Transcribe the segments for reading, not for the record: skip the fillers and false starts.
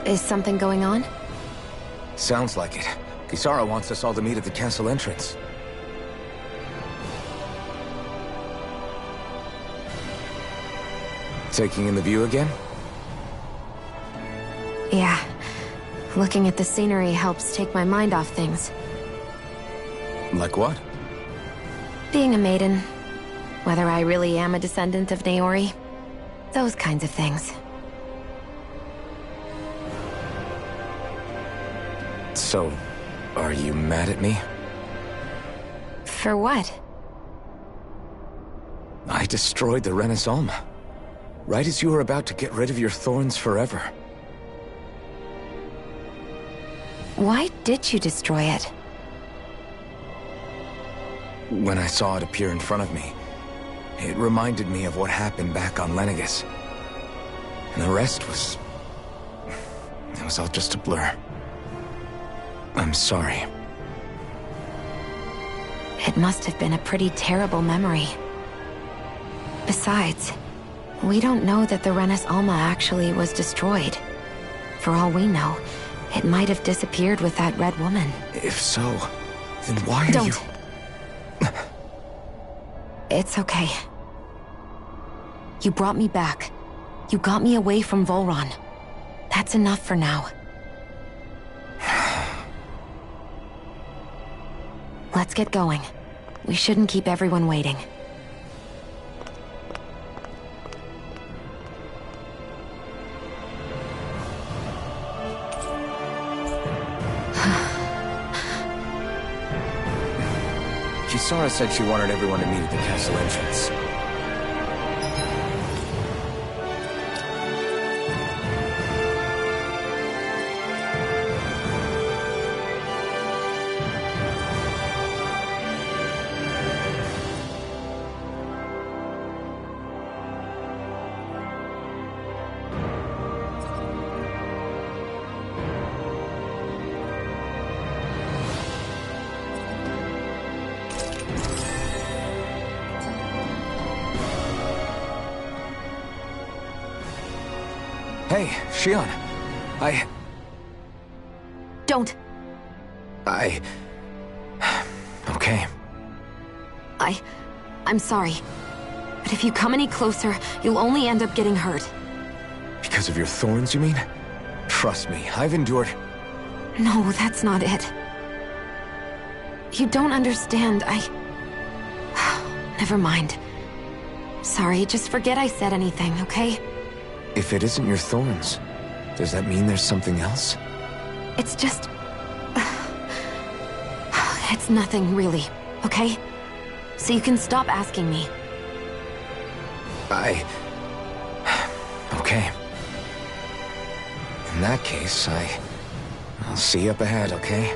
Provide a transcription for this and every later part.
Is something going on? Sounds like it. Kisara wants us all to meet at the castle entrance. Taking in the view again? Yeah. Looking at the scenery helps take my mind off things. Like what? Being a maiden. Whether I really am a descendant of Naori. Those kinds of things. So, are you mad at me? For what? I destroyed the Renaissance. Right as you were about to get rid of your thorns forever. Why did you destroy it? When I saw it appear in front of me, it reminded me of what happened back on Lenegus. And the rest was... it was all just a blur. I'm sorry. It must have been a pretty terrible memory. Besides, we don't know that the Renis Alma actually was destroyed. For all we know, it might have disappeared with that red woman. If so, then why are you... Don't. It's okay. You brought me back. You got me away from Volron. That's enough for now. Let's get going. We shouldn't keep everyone waiting. Kisara said she wanted everyone to meet at the castle entrance. Hey, Shion. Don't. Okay. I'm sorry. But if you come any closer, you'll only end up getting hurt. Because of your thorns, you mean? Trust me, I've endured... No, that's not it. You don't understand, Never mind. Sorry, just forget I said anything, okay? If it isn't your thorns, does that mean there's something else? It's just... It's nothing, really, okay? So you can stop asking me. Okay. In that case, I'll see you up ahead, okay?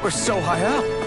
We're so high up.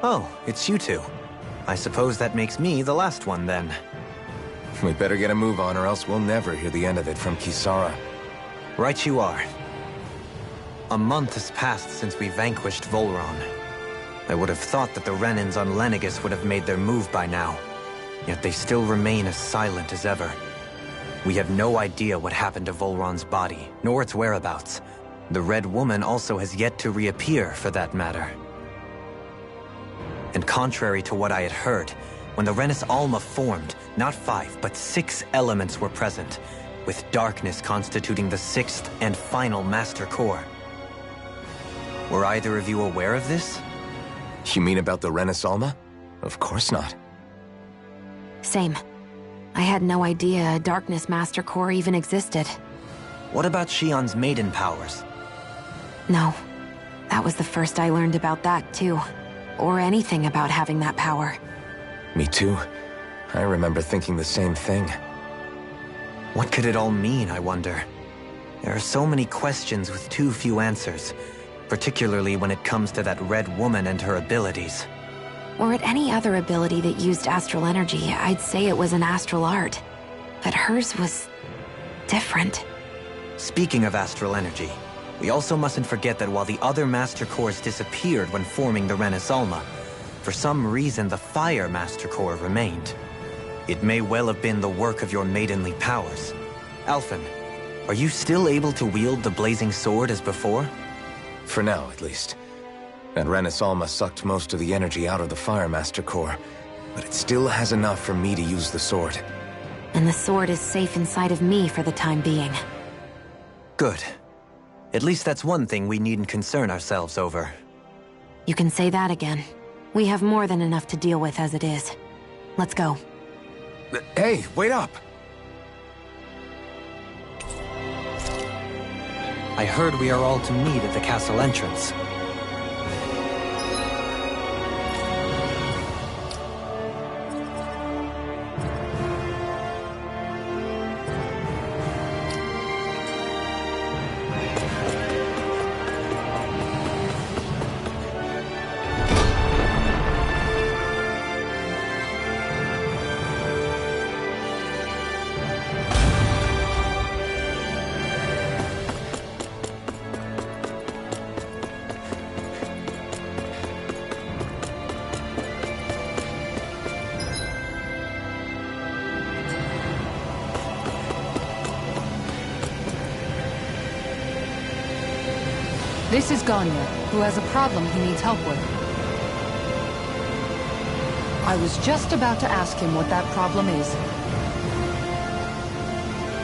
Oh, it's you two. I suppose that makes me the last one, then. We better get a move on, or else we'll never hear the end of it from Kisara. Right you are. A month has passed since we vanquished Volron. I would have thought that the Renans on Lenegis would have made their move by now. Yet they still remain as silent as ever. We have no idea what happened to Volron's body, nor its whereabouts. The Red Woman also has yet to reappear, for that matter. And contrary to what I had heard, when the Renis Alma formed, not 5, but 6 elements were present, with darkness constituting the 6th and final Master Core. Were either of you aware of this? You mean about the Renis Alma? Of course not. Same. I had no idea a Darkness Master Core even existed. What about Shion's maiden powers? No. That was the first I learned about that, too. Or anything about having that power. Me too. I remember thinking the same thing. What could it all mean, I wonder? There are so many questions with too few answers, particularly when it comes to that Red Woman and her abilities. Or at any other ability that used astral energy, I'd say it was an astral art. But hers was different. Speaking of astral energy, we also mustn't forget that while the other Master Cores disappeared when forming the Renis Alma, for some reason the Fire Master Core remained. It may well have been the work of your maidenly powers. Alphen, are you still able to wield the blazing sword as before? For now, at least. That Renis Alma sucked most of the energy out of the Fire Master Core, but it still has enough for me to use the sword. And the sword is safe inside of me for the time being. Good. At least that's one thing we needn't concern ourselves over. You can say that again. We have more than enough to deal with as it is. Let's go. Hey, wait up! I heard we are all to meet at the castle entrance. This is Ganya, who has a problem he needs help with. I was just about to ask him what that problem is.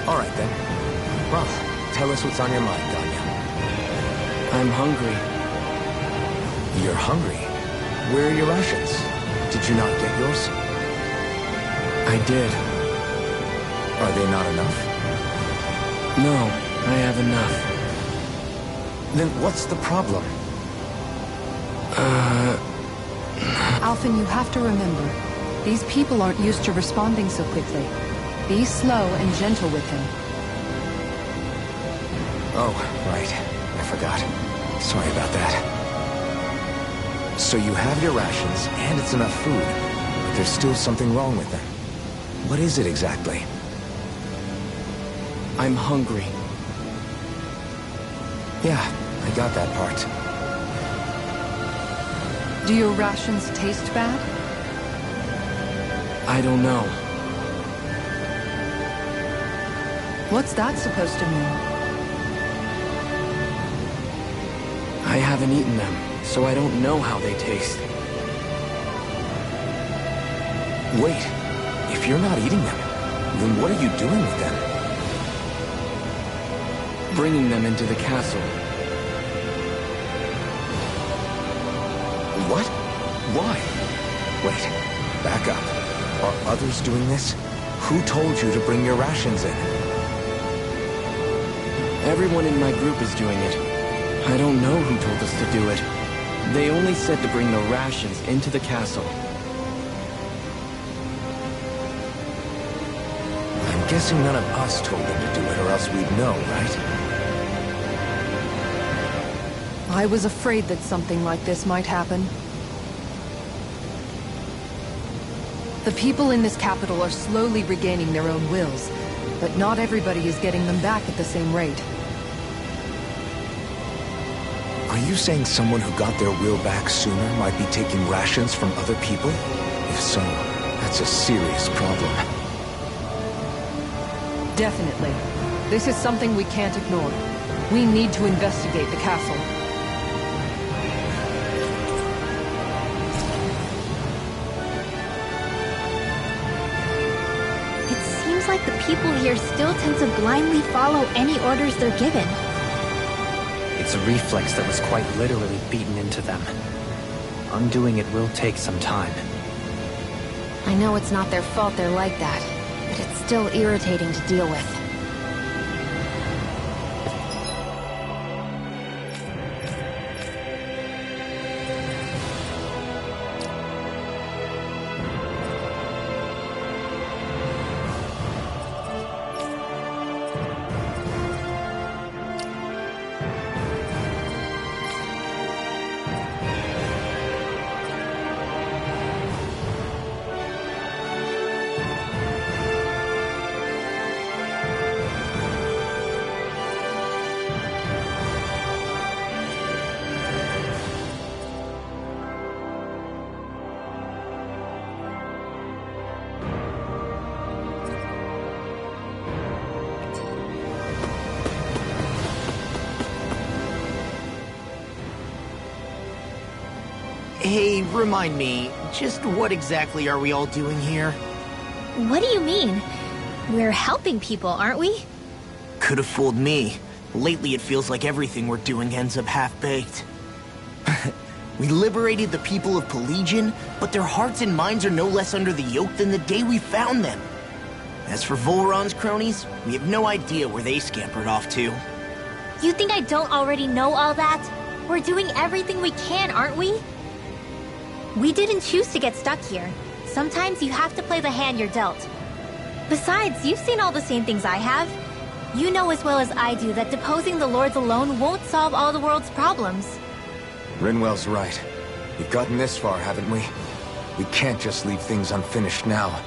All right, then. Well, tell us what's on your mind, Ganya. I'm hungry. You're hungry? Where are your rations? Did you not get yours? I did. Are they not enough? No, I have enough. Then what's the problem? Alphen, you have to remember, these people aren't used to responding so quickly. Be slow and gentle with him. Oh, right. I forgot. Sorry about that. So you have your rations, and it's enough food, but there's still something wrong with them. What is it exactly? I'm hungry. Yeah, I got that part. Do your rations taste bad? I don't know. What's that supposed to mean? I haven't eaten them, so I don't know how they taste. Wait, if you're not eating them, then what are you doing with them? Bringing them into the castle. What? Why? Wait, back up. Are others doing this? Who told you to bring your rations in? Everyone in my group is doing it. I don't know who told us to do it. They only said to bring the rations into the castle. I'm guessing none of us told them to do it, or else we'd know, right? I was afraid that something like this might happen. The people in this capital are slowly regaining their own wills, but not everybody is getting them back at the same rate. Are you saying someone who got their will back sooner might be taking rations from other people? If so, that's a serious problem. Definitely. This is something we can't ignore. We need to investigate the castle. It seems like the people here still tend to blindly follow any orders they're given. It's a reflex that was quite literally beaten into them. Undoing it will take some time. I know it's not their fault they're like that, but it's still irritating to deal with. Hey, remind me, just what exactly are we all doing here? What do you mean? We're helping people, aren't we? Could have fooled me. Lately it feels like everything we're doing ends up half-baked. We liberated the people of Pelagian, but their hearts and minds are no less under the yoke than the day we found them. As for Volron's cronies, we have no idea where they scampered off to. You think I don't already know all that? We're doing everything we can, aren't we? We didn't choose to get stuck here. Sometimes you have to play the hand you're dealt. Besides, you've seen all the same things I have. You know as well as I do that deposing the lords alone won't solve all the world's problems. Rinwell's right. We've gotten this far, haven't we? We can't just leave things unfinished now.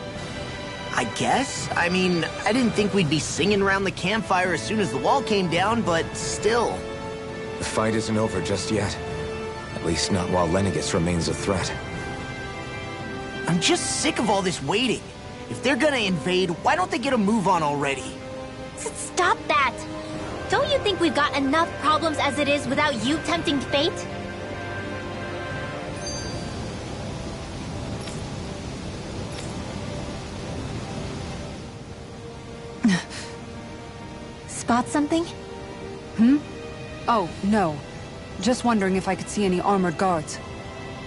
I guess? I mean, I didn't think we'd be singing around the campfire as soon as the wall came down, but still. The fight isn't over just yet. At least not while Lenegis remains a threat. I'm just sick of all this waiting. If they're gonna invade, why don't they get a move on already? Stop that! Don't you think we've got enough problems as it is without you tempting fate? Spot something? Oh, no. Just wondering if I could see any armored guards.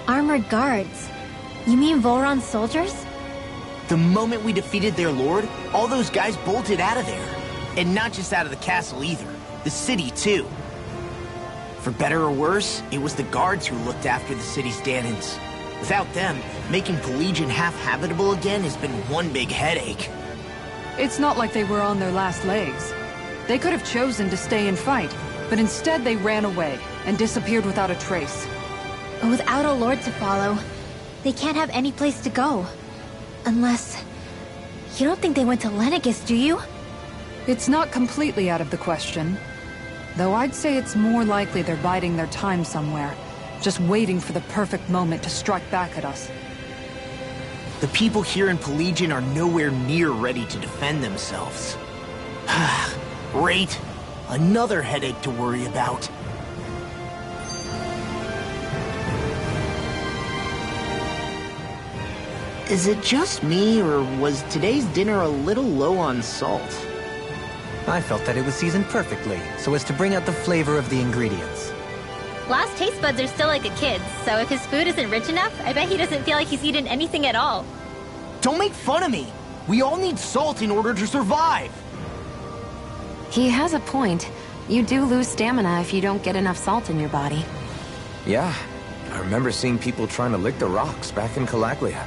Armored guards? You mean Volron's soldiers? The moment we defeated their lord, all those guys bolted out of there. And not just out of the castle either. The city, too. For better or worse, it was the guards who looked after the city's Danans. Without them, making Pelagian half-habitable again has been one big headache. It's not like they were on their last legs. They could have chosen to stay and fight, but instead they ran away and disappeared without a trace. But without a lord to follow, they can't have any place to go. Unless... You don't think they went to Lenegis, do you? It's not completely out of the question. Though I'd say it's more likely they're biding their time somewhere, just waiting for the perfect moment to strike back at us. The people here in Pelagian are nowhere near ready to defend themselves. Great. Another headache to worry about. Is it just me, or was today's dinner a little low on salt? I felt that it was seasoned perfectly, so as to bring out the flavor of the ingredients. Last taste buds are still like a kid's, so if his food isn't rich enough, I bet he doesn't feel like he's eaten anything at all. Don't make fun of me! We all need salt in order to survive! He has a point. You do lose stamina if you don't get enough salt in your body. Yeah, I remember seeing people trying to lick the rocks back in Calaglia.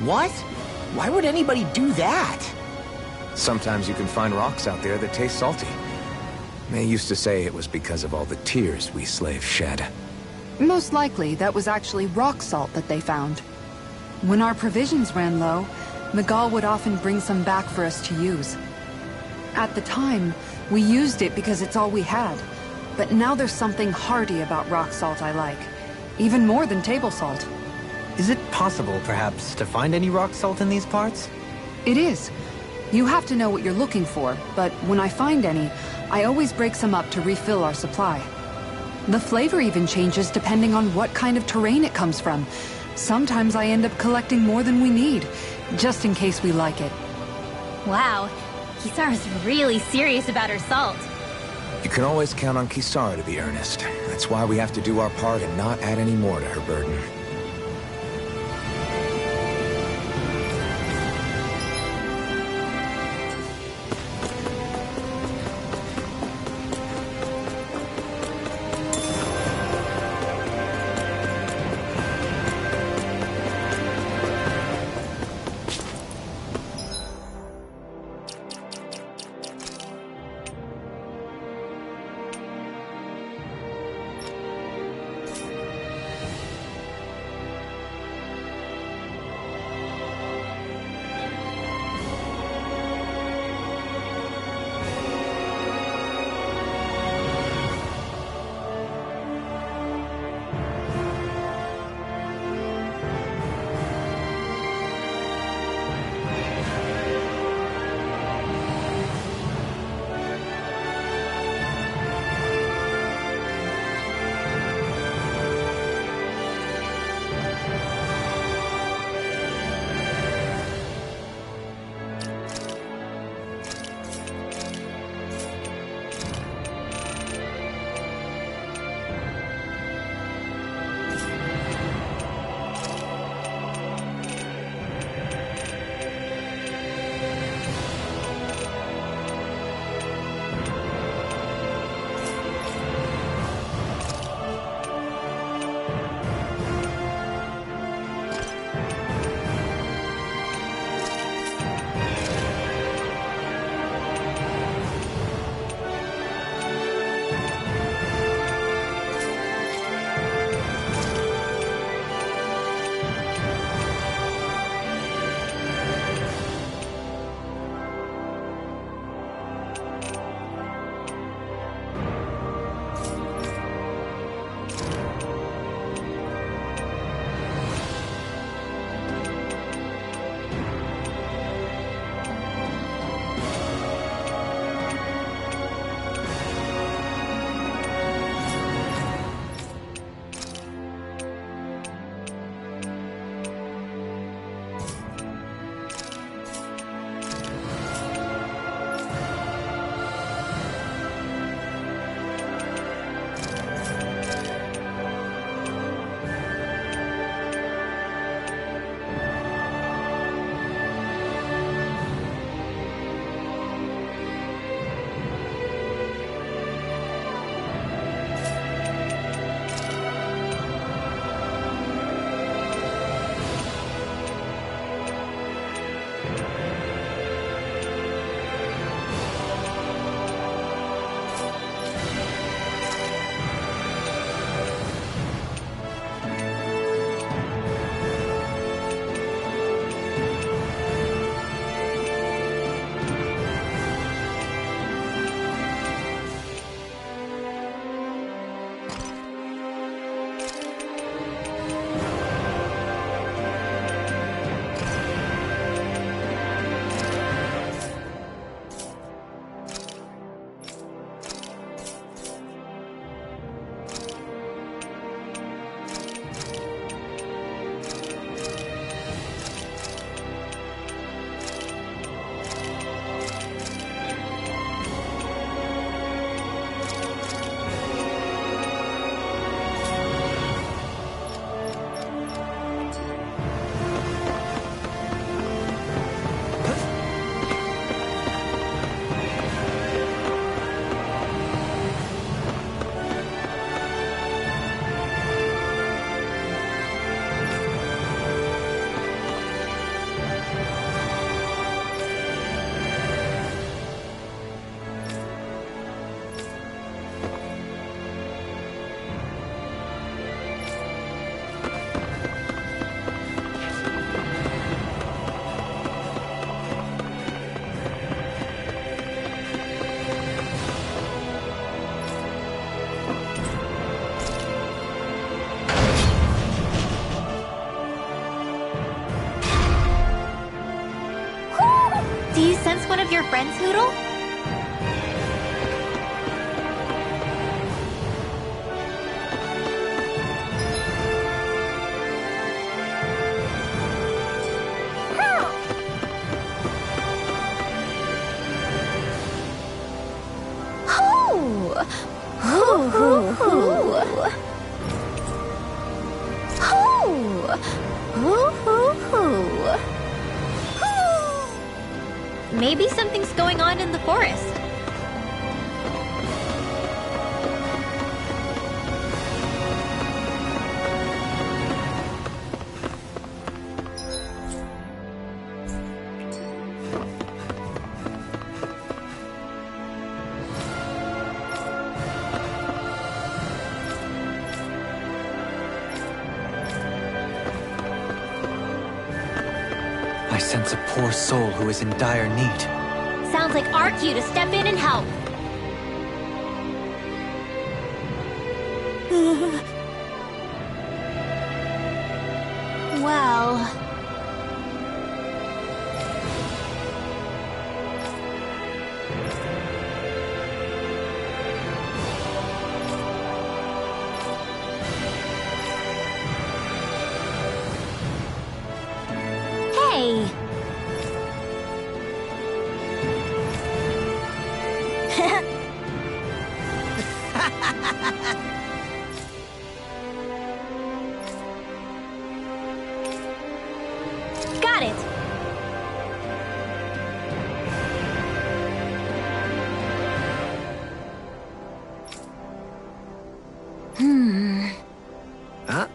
What? Why would anybody do that? Sometimes you can find rocks out there that taste salty. They used to say it was because of all the tears we slaves shed. Most likely, that was actually rock salt that they found. When our provisions ran low, Miguel would often bring some back for us to use. At the time, we used it because it's all we had. But now there's something hearty about rock salt I like. Even more than table salt. Is it possible, perhaps, to find any rock salt in these parts? It is. You have to know what you're looking for, but when I find any, I always break some up to refill our supply. The flavor even changes depending on what kind of terrain it comes from. Sometimes I end up collecting more than we need, just in case we like it. Wow, Kisara's really serious about her salt. You can always count on Kisara to be earnest. That's why we have to do our part and not add any more to her burden. Do you sense one of your friends, Hoodle? Hoo, hoo, hoo. Hoo. Hoo, hoo, hoo. Hoo. Maybe something's going on in the forest. I sense a poor soul who is in dire need. Sounds like our cue to step in and help. Well... Hey! Got it! Huh?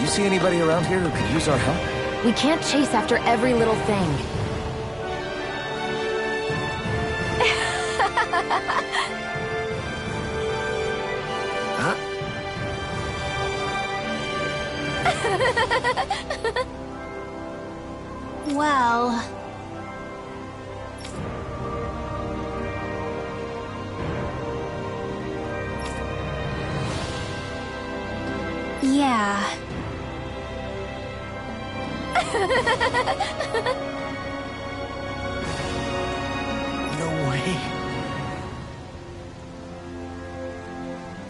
You see anybody around here who could use our help? We can't chase after every little thing. Huh? Well... Yeah... No way.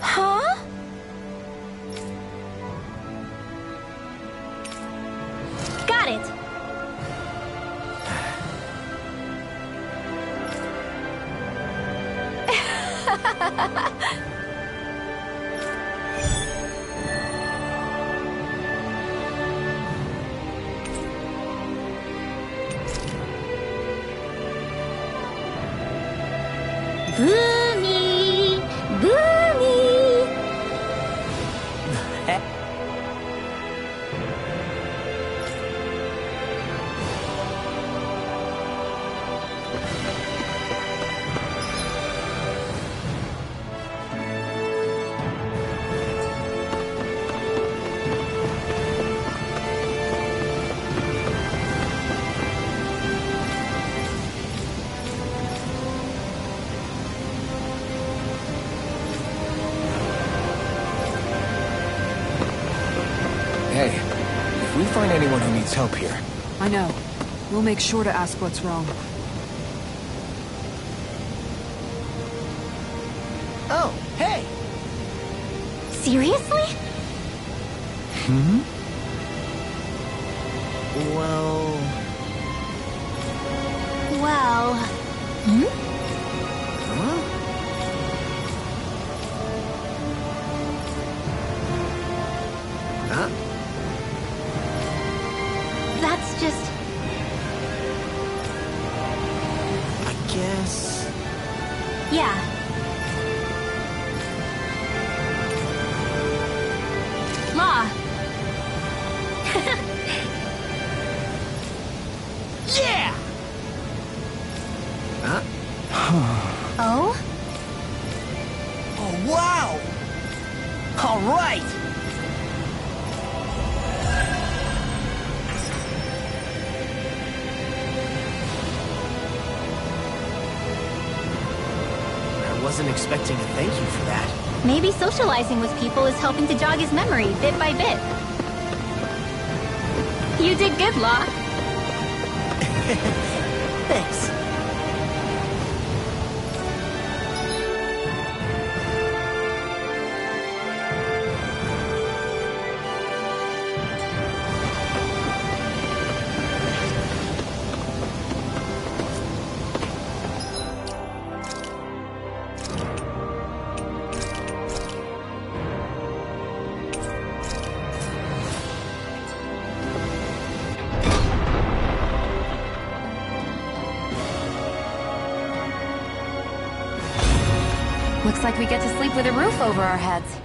Huh? Got it! Boomy! Boomy! Hey, if we find anyone who needs help here, I know. We'll make sure to ask what's wrong. Oh, hey! Seriously? Well... Well... Huh? Huh? Law. Yeah! Oh? Oh, wow! All right! I wasn't expecting a thank you for that. Maybe socializing with people is helping to jog his memory bit by bit. You did good, Law. Thanks. Looks like we get to sleep with a roof over our heads.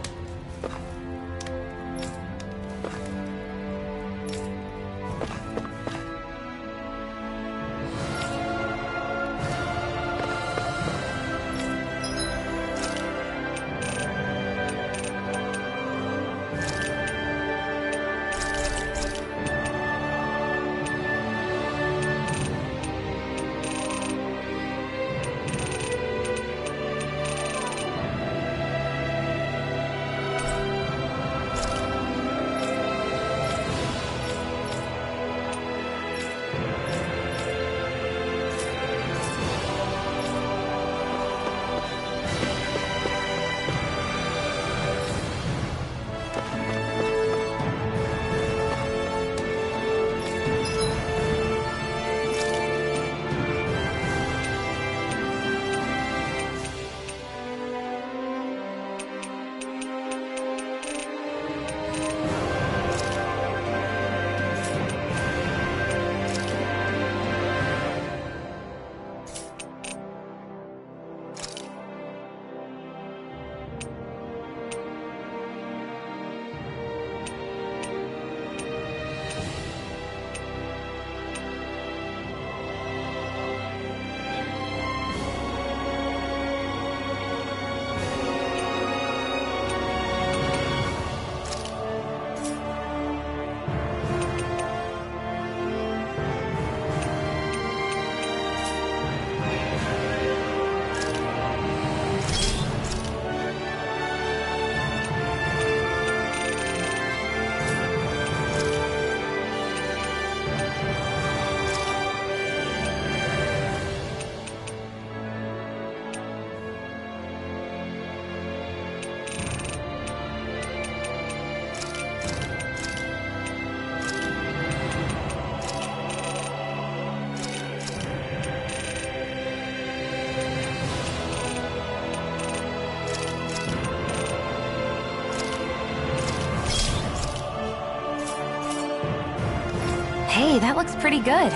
Hey, that looks pretty good.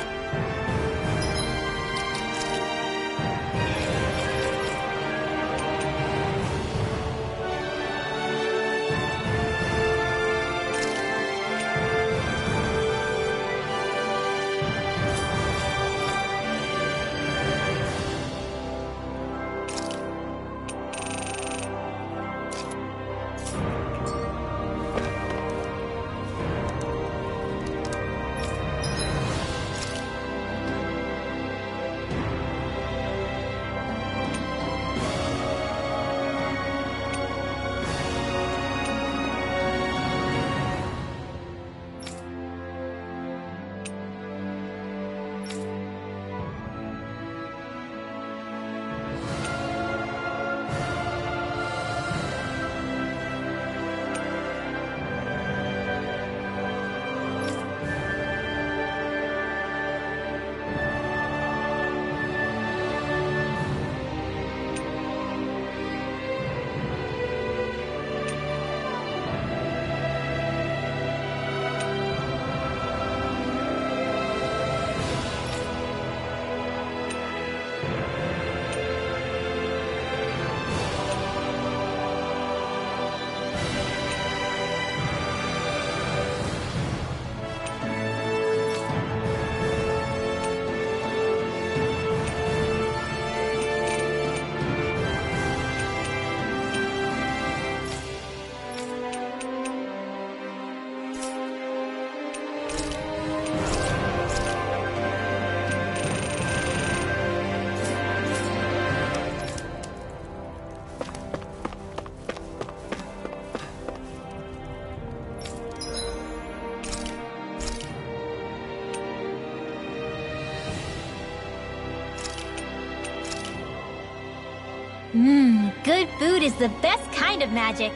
Food is the best kind of magic.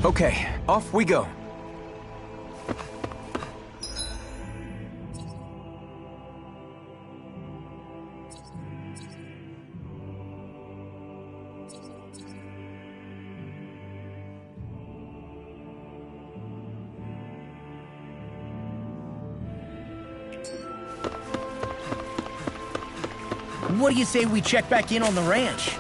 Okay, off we go. What do you say we check back in on the ranch?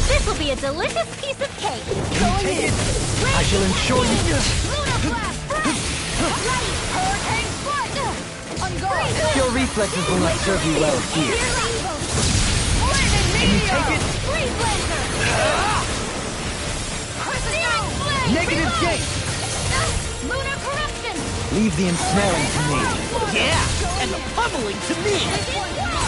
This will be a delicious piece of cake. Take it! I shall ensure you... Your reflexes will not serve you well here. Can you take it? Negative gate! Lunar corruption! Leave the ensnaring to me. Yeah! And the pummeling to me!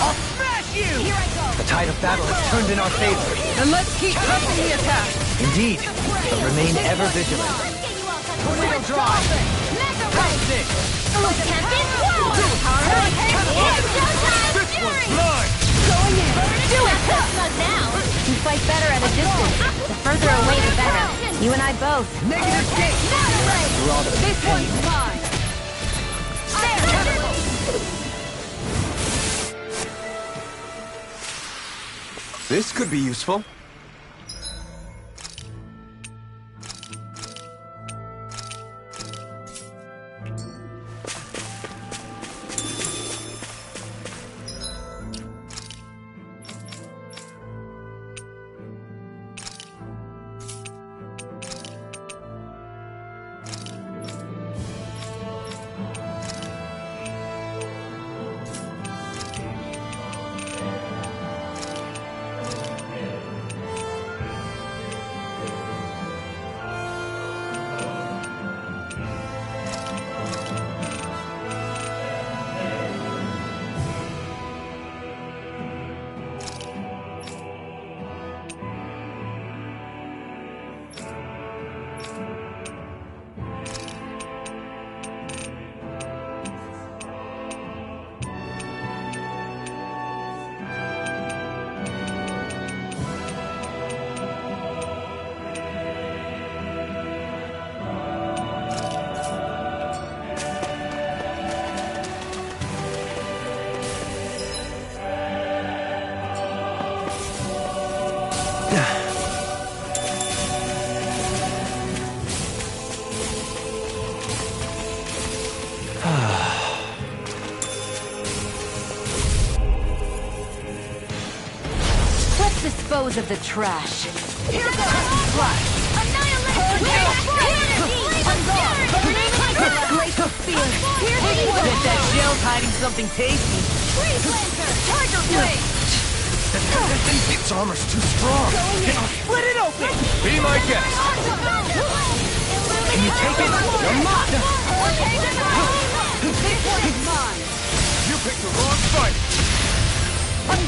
I'll smash you! Here I go! The tide of battle has turned in our favor. And let's keep pressing the attack! Indeed, but remain ever vigilant. Tornado drive! Pounce it! Tempted wall! It's showtime! This one's mine! Going in! Do it! Now! You fight better at a distance. The further away, the better. You and I both. Negative gate! This one's mine! This could be useful. Let's dispose of the trash. Here it goes! Annihilate! Glacial spear. Bet that shell's hiding something tasty. Freeze Lancer! Tiger Blade! Its armor's too strong. Split it open! Be my guest. Can you take it? You're mine! This one is mine! You picked the wrong fight.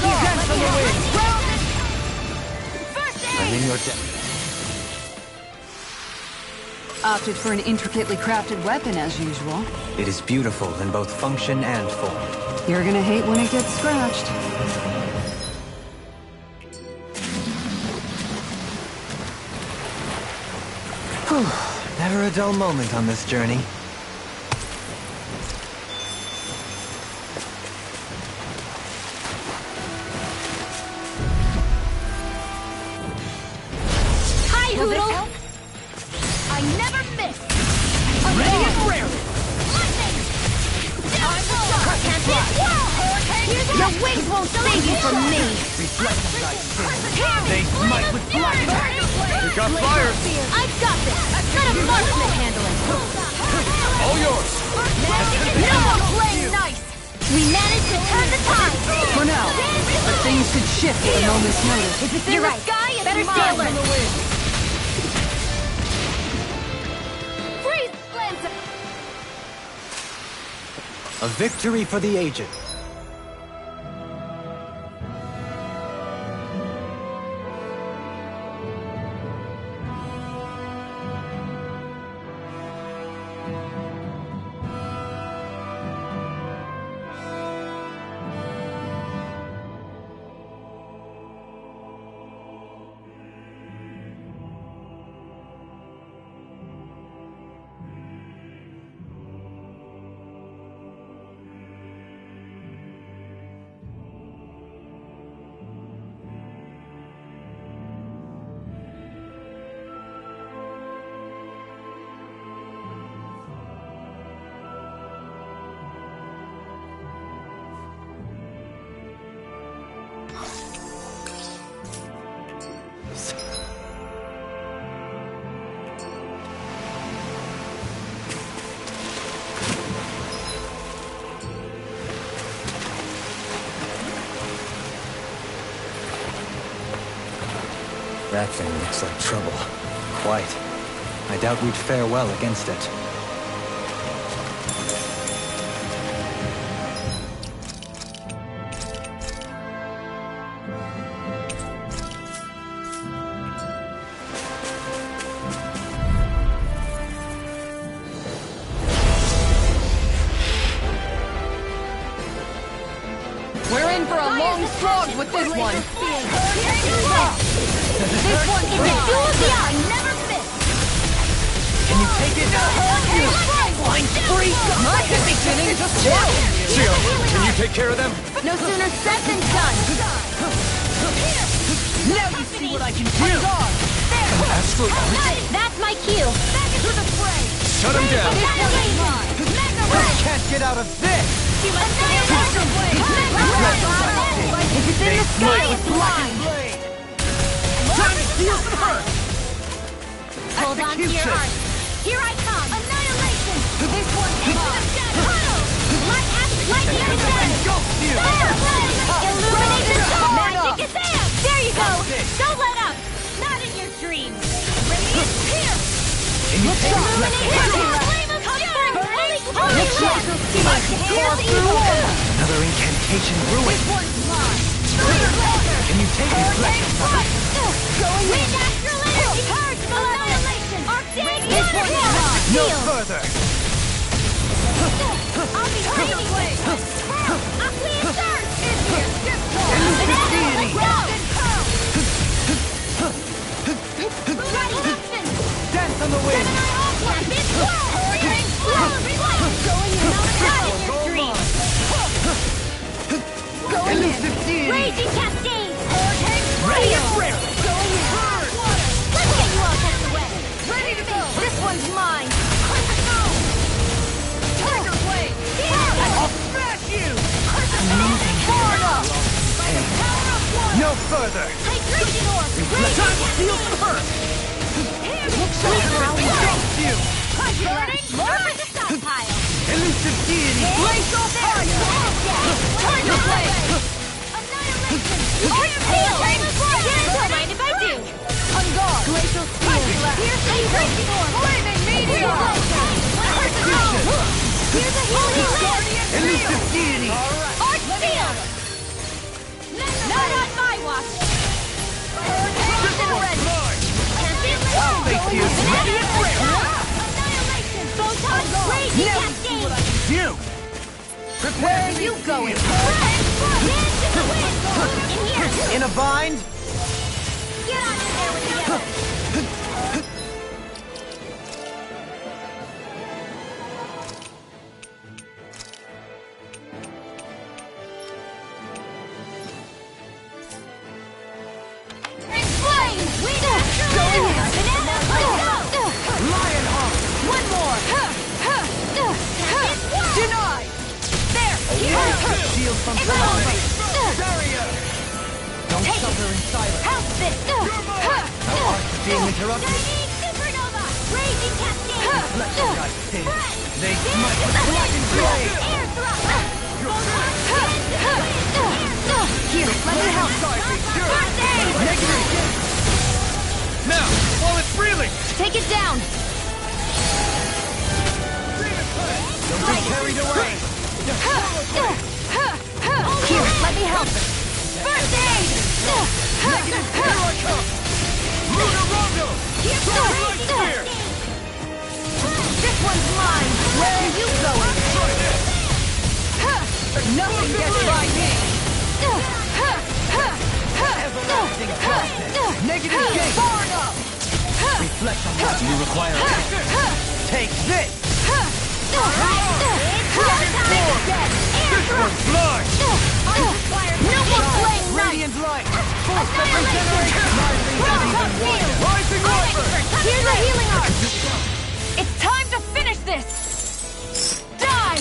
Dance on the wind! First I'm aid! in your debt. Opted for an intricately crafted weapon as usual. It is beautiful in both function and form. You're gonna hate when it gets scratched. Whew. Never a dull moment on this journey. Hi, Hoodle! I never miss! Ready and rare! Lightning! Down low! Can't hit! Hurricane! Your wings won't save you from me. They smite with blackness! We got fires. I've got this! Let a marksman handle it! All yours. No more playing nice! We managed to turn the tide! For now, but things could shift at a moment's notice. You're right. Better stay alert! Freeze Lancer! A victory for the aged. That thing looks like trouble. Quite. I doubt we'd fare well against it. We're in for a long slog with this one. This one is a duel of the eye! Never miss! Can you take it? Blind spree! Not conditioning, just chill. Shio, can you take care of them? No sooner said than done! Now you see what I can do! Astral That's my cue! Back into the fray! Shut him down. Can't get out of this! If it's in the sky, it's blind! Time to steal some hurt! Hold on to your heart! Here I come! Annihilation! This one's mine! Lightning descent! Illuminate the soul! Magic is there! There you go! Don't let up! Not in your dreams! Radiant here! Illuminate the flame of fury! Holy Another incantation ruined. This one's mine! Can you take it? Wind astral energy! Purge annihilation! Arctic this one's mine! No further! I'll be taking it! Aqueous Surge! It's here! Ready, action! Dance on the wind! Rapid swirl! Hurricane swirl! Going in! Not in your dreams! Going in! Raging Cascade! Hurricane Ready and rare! Going no further! Hydration orb! Time to feel the hurt! Looks like everything jumps you! Burning! More for the stockpile! Elusive deity! Blaze off fire! Time to play! Annihilation! Art seal! Don't mind if I do! On guard! Glacial spear! Here's the hydration orb! Flaming meteor! Here's a healing guardian! Elusive deity! Art seal! Not on my watch! I'll face you! Ready and ready! Annihilation! Photon raging cascade! You! Where are you going? Dance in the wind! In here! In a bind? Get on in there with the others! Explain! We got Lionheart! one more! Denied! There! Shield from It's over! barrier! Don't Take suffer in silence. Help this! Being interrupted. Dynamic supernova! Raging cascade! They smite with blackened blade! Air thrust! Here, let me help! First aid! Negative! Now, while it's reeling! Take it down! Don't be carried away! Here, let me help! First aid! Negative! Here I come! Lunar Rondo! Here's the Light spear! This one's mine! Where are you going? Nothing gets by me! Everlasting darkness! Negative gate! Far enough! Reflect on what you require. Take this! This one's mine! No more playing nice! Radiant light! Force of regeneration! Rising over! Here's a healing arc! It's time to finish this! Die!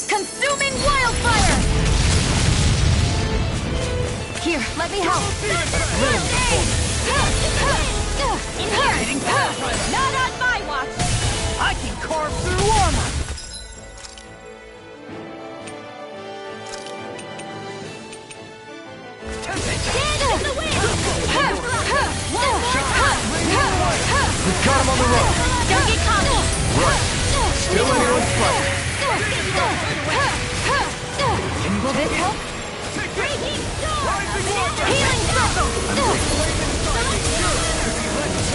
Consuming wildfire! Here, let me help! In here! Not on my watch! I can carve through armor! Dance in the wind! We've got him on the run! Don't get cocky! Right! Still in your own fight! Will this help? Healing circle!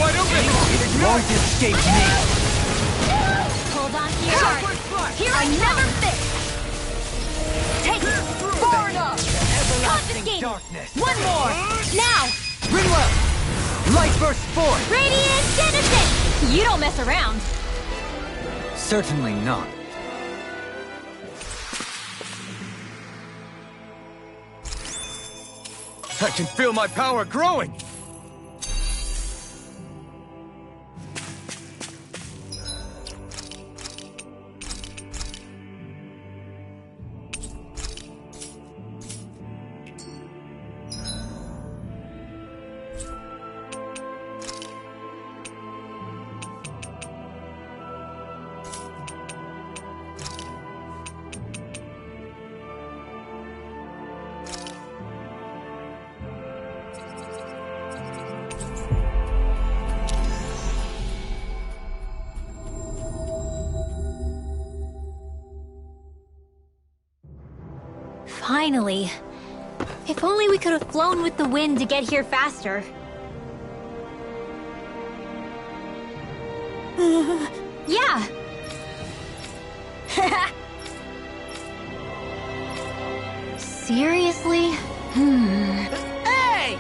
Wide open! It won't escape me! Hold on to your heart! Here I never fit! Take it! Far enough! Confiscate! Darkness! One more! Now! Ringwell! Light burst forth! Radiant Genesis! You don't mess around! Certainly not. I can feel my power growing! Finally. If only we could have flown with the wind to get here faster. Yeah. Seriously? Hey!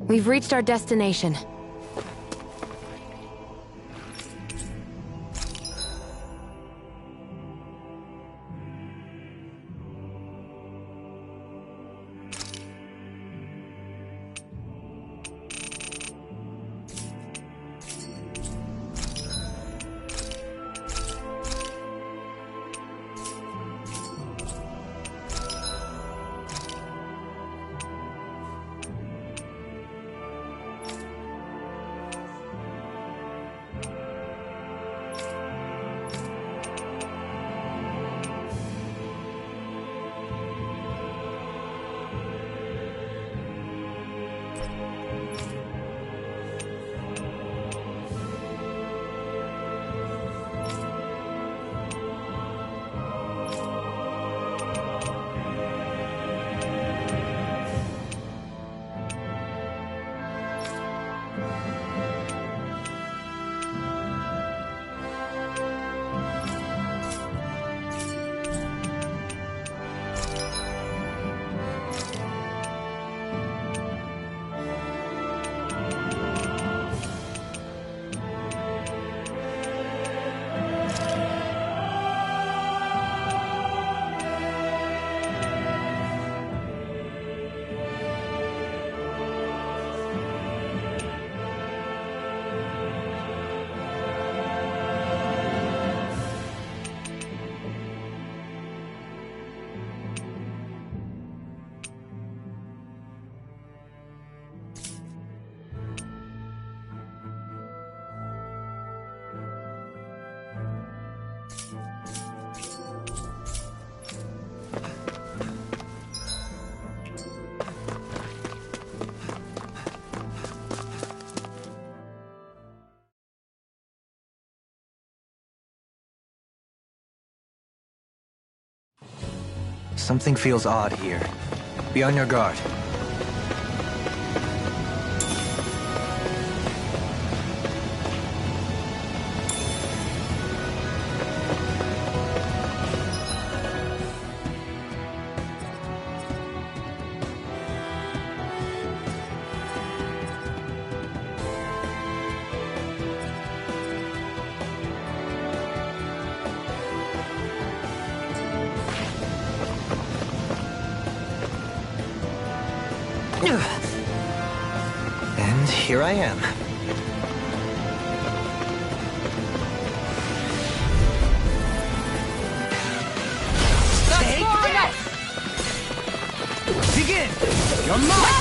We've reached our destination. Something feels odd here. Be on your guard. And here I am. Take that! Begin! Your mark!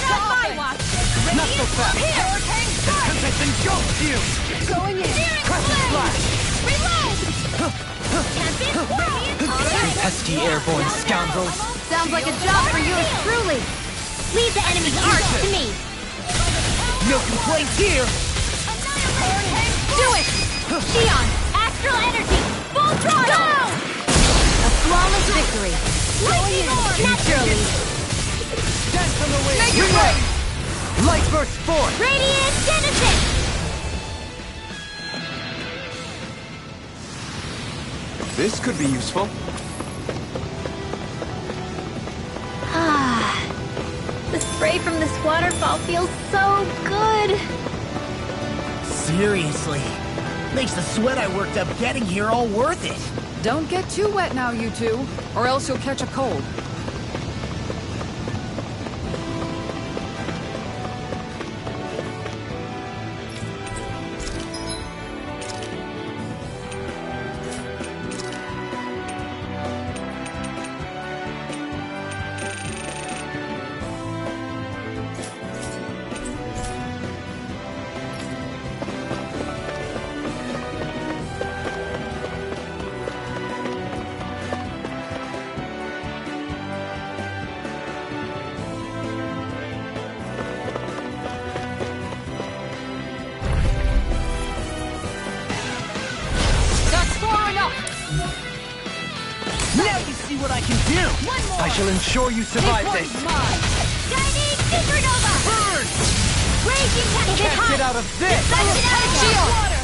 Not so fast! The tempest engulfs you! Going in! Crescent Flash! You pesky airborne scoundrels! Sounds like a job for yours truly. Leave the enemy's arch to me. No complaints here! Do it! Xion, astral energy, full throttle! Go! A flawless victory. Naturally. Dance on the wing! Make it rain! Light burst forth! Radiant Genesis! This could be useful. Ah, the spray from this waterfall feels so good. Seriously. Makes the sweat I worked up getting here all worth it. Don't get too wet now, you two, or else you'll catch a cold. Now you see what I can do! I shall ensure you survive this! Shining Supernova! Burn! Raging Can't Tempest! get out of this! Water!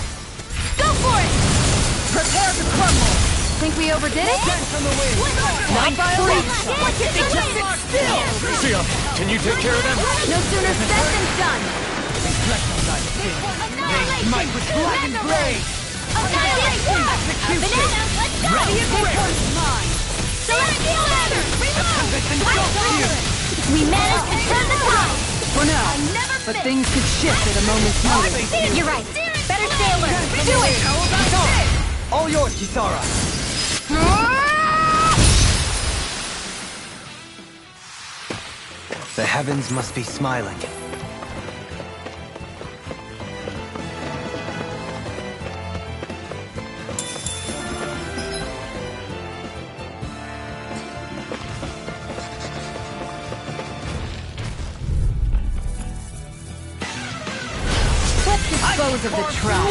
Go for it! Prepare to crumble! Think we overdid it? Dance on the wing! Not by a reach! Why can't they just sit still? Xion, Can you take care of them? No sooner said than done. They smite with blackened blade! Annihilation! Banana, let's go! Ready and ready! Celestial ladder! We managed to turn the tide! For now, but things could shift at a moment's notice. You're right. Better stay alert. Do it! Kisara! All yours, Kisara! The heavens must be smiling. Dispose of the trash.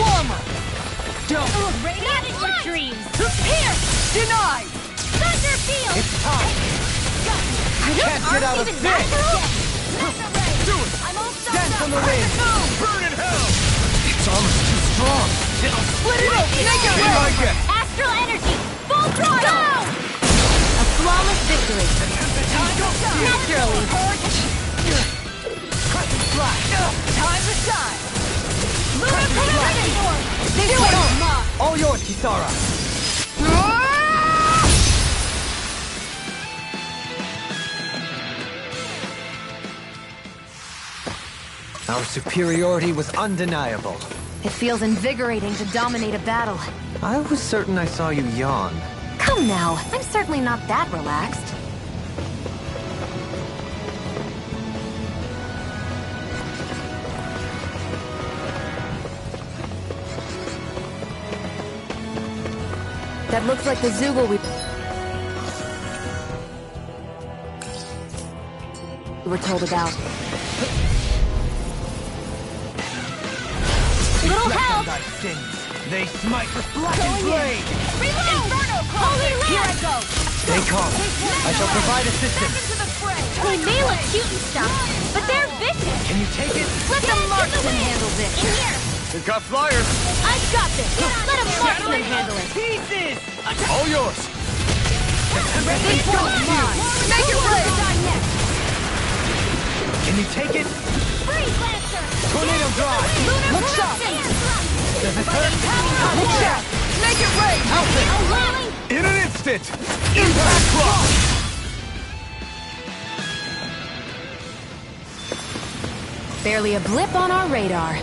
Not in your dreams! Here! Denied! Thunderfield! It's time! Can't get out of Even this! natural? Do it! I'm also Dance on the wind! Burn in hell! It's almost too strong. Split it open! Make it I like it. Astral energy! Full throttle! A flawless victory. Naturally! Crescent flash! Time to shine! Do it! All yours, Kisara! Our superiority was undeniable. It feels invigorating to dominate a battle. I was certain I saw you yawn. Come now, I'm certainly not that relaxed. That looks like the Zoogle we were told about. Little help! Thy sins. They smite with blackened blade! Inferno! Holy Here I land! go! Stay calm. I shall provide assistance. To the fray! They may look cute and stuff, but they're vicious! Can you take it? Let the marksman handle this. In here! We've got flyers. I've got this! Let a marksman handle it! Pieces! All yours. This one's mine! Make it rain! Can you take it? Freeze Lancer! Tornado drive! Lunar Look sharp. Thrust! Does it hurt? Look sharp! Make it rain! Allowing In an instant. Impact block. Barely a blip on our radar.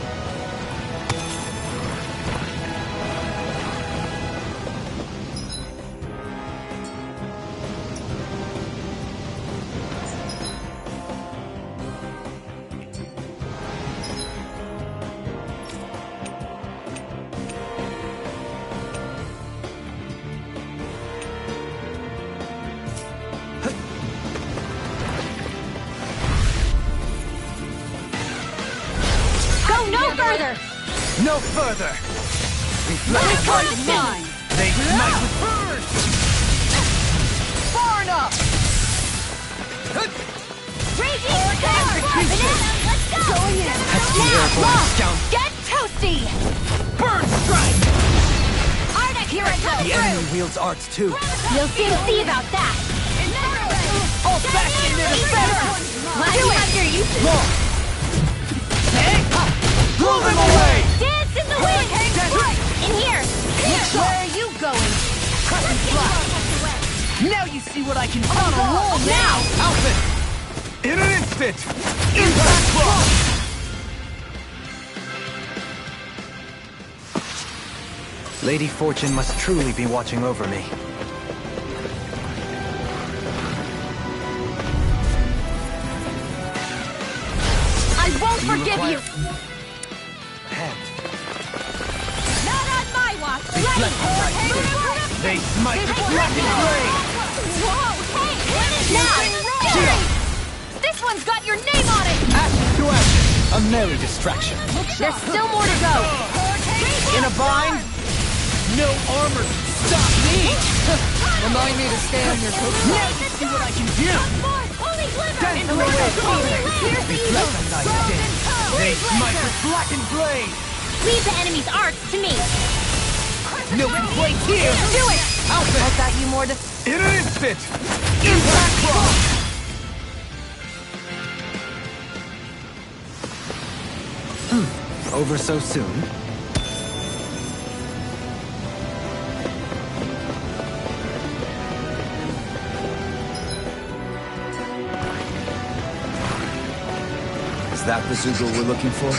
no further! No further! Reflect mine! They smite with burst! Far enough! Raging Storm! Banana, let's go! Going in! Now, Lock! Get toasty! Burn strike! Arctic, here I go! The enemy wields arts too. You'll soon see about that! All fashioned in a feather! Glad you have your uses! Blow them away! Dance in the wind! In here! Where are you going? Crescent flash! Now you see what I can do on a roll now! Outfit! In an instant! Impact block! Lady Fortune must truly be watching over me. I won't forgive you! Hand. Not on my watch! Reflect on thy sins. They smite with blackened blade! Whoa, hey! Now! Shield! This one's got your name on it! Ashes to ashes! A merry distraction. There's still more to go. In a bind? No armor can stop me! Remind me to stay on your coat. Now you see what I can do! Holy glitter! Dance on the wind! Reflect on thy sins. They smite with blackened blade! Leave the enemy's arts to me! No complaint here! Do it! Outfit! I've got you more to... In an instant! Impact block! Over so soon? Is that the Zoogle we're looking for?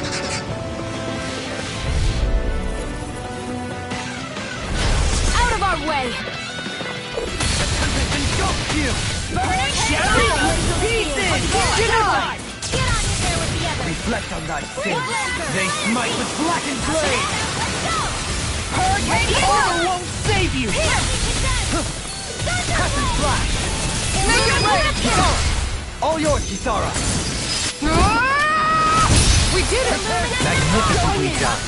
Out of our way! Burning shadow! Pieces! Denied! Get on in there with the others! Reflect on thy sin. They smite with blackened blade. Let's go! Hurricane Horror won't save you. Here! Crescent flash. Make it rain! All yours, Kisara! We did it! Magnificently done.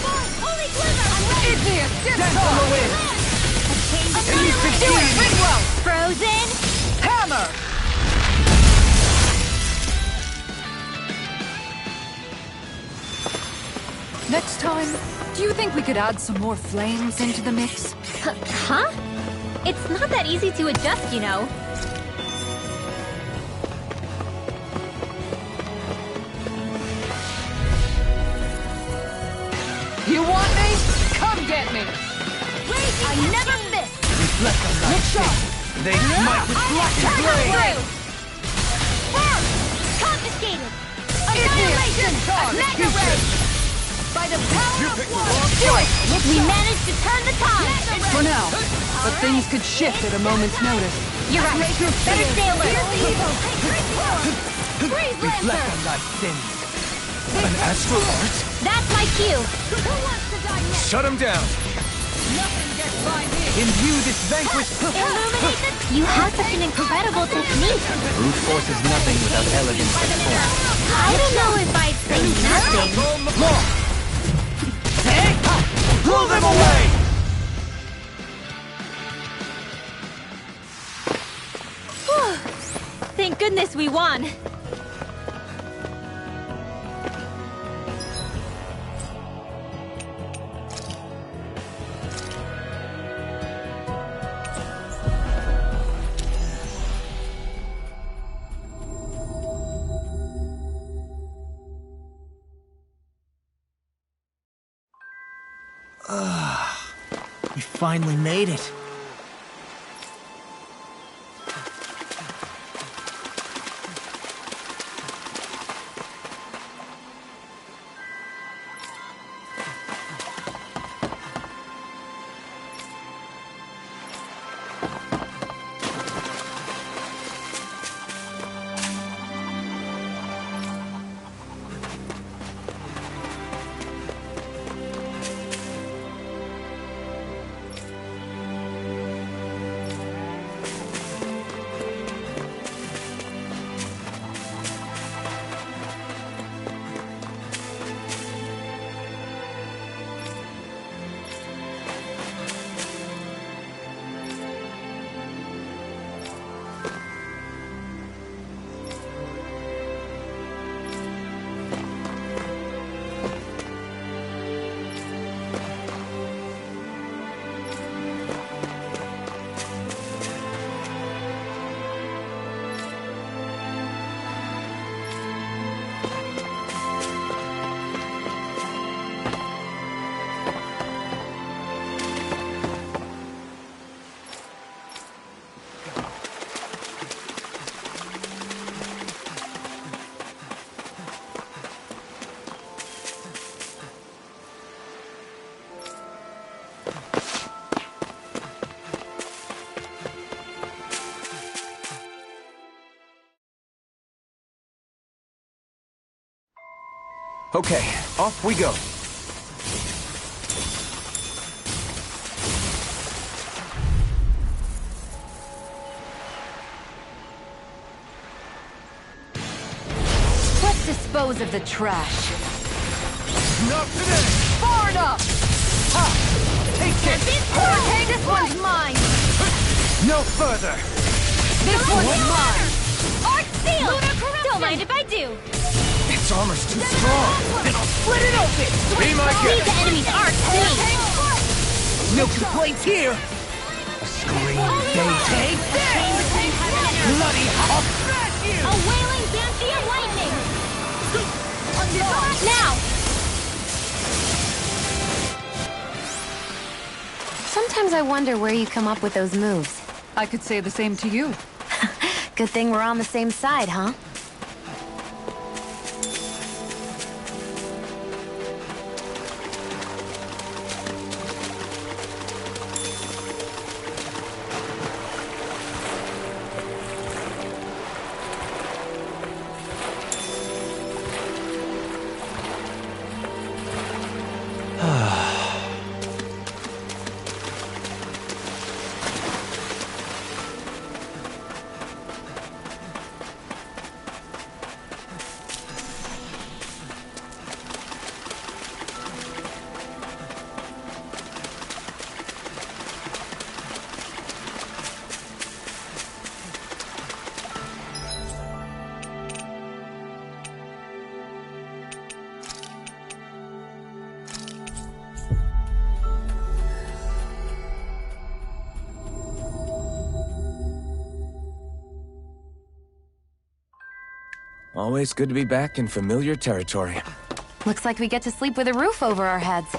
Holy glimmer! I'm ready! Igneous, Death from the wind. Do it, Ringwell! Frozen! Hammer! Next time, do you think we could add some more flames into the mix? Huh? It's not that easy to adjust, you know. You want me? Come get me! I never miss! Reflect on thy sin. They smite with blackened blade. First! Confiscated! Annihilation! Mega ray! By the power of one! Do it! We managed to turn the tide! For now, but things could shift at a moment's notice. You're right. Better stay alert. Freeze Reflect Lancer! on thy sins. An astral art? That's my cue. Who wants to die next? Shut him down! Nothing gets by me! Imbue this vanquished. Illuminate the... You have such an incredible technique. Brute force is nothing without elegance and form. I don't know if I'd say nothing. Blow them away! Thank goodness we won. We finally made it. Okay, off we go. Let's dispose of the trash. Not today! Far enough! Ha! Take it! Hurricane, this one's mine! No further! This one's mine! Art Seal! Lunar corruption! Don't mind if I do. Its armor's too strong. Then I'll split it open! Be my Leave guest. the enemy's art to me. No complaints here! A scream they take this! Bloody I'll smash you! A wailing banshee of lightning. Now! Sometimes I wonder where you come up with those moves. I could say the same to you. Good thing we're on the same side, huh? Always good to be back in familiar territory. Looks like we get to sleep with a roof over our heads.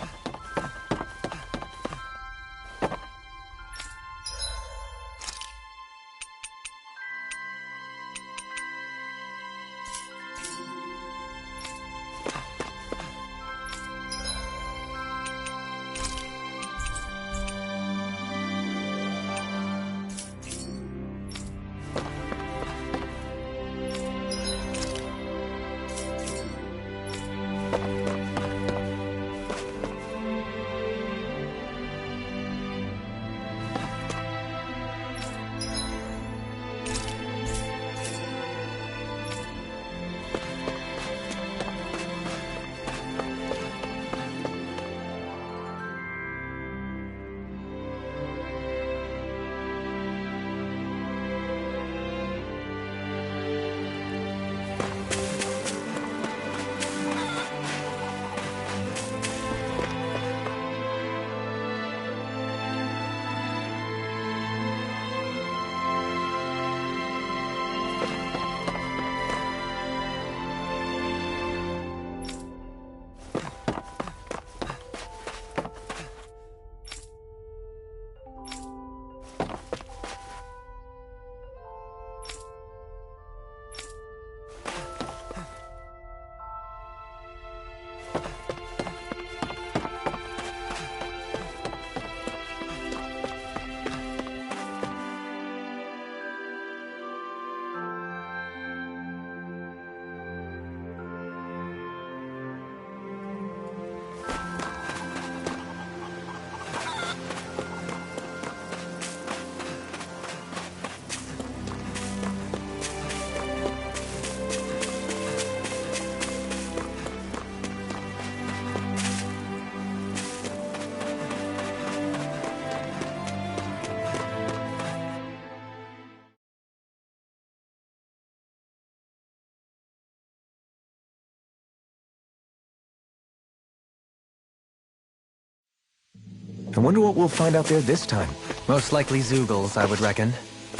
I wonder what we'll find out there this time. Most likely Zoogles, I would reckon.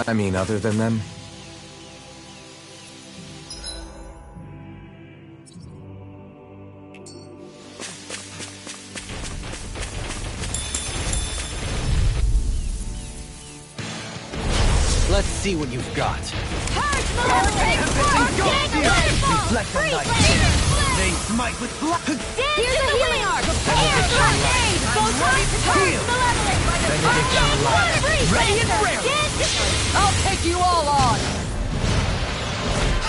I mean, other than them. Let's see what you've got. Reflect on thy they smite with blood. Here's a healing arc! Ready and rare. I'll take you all on!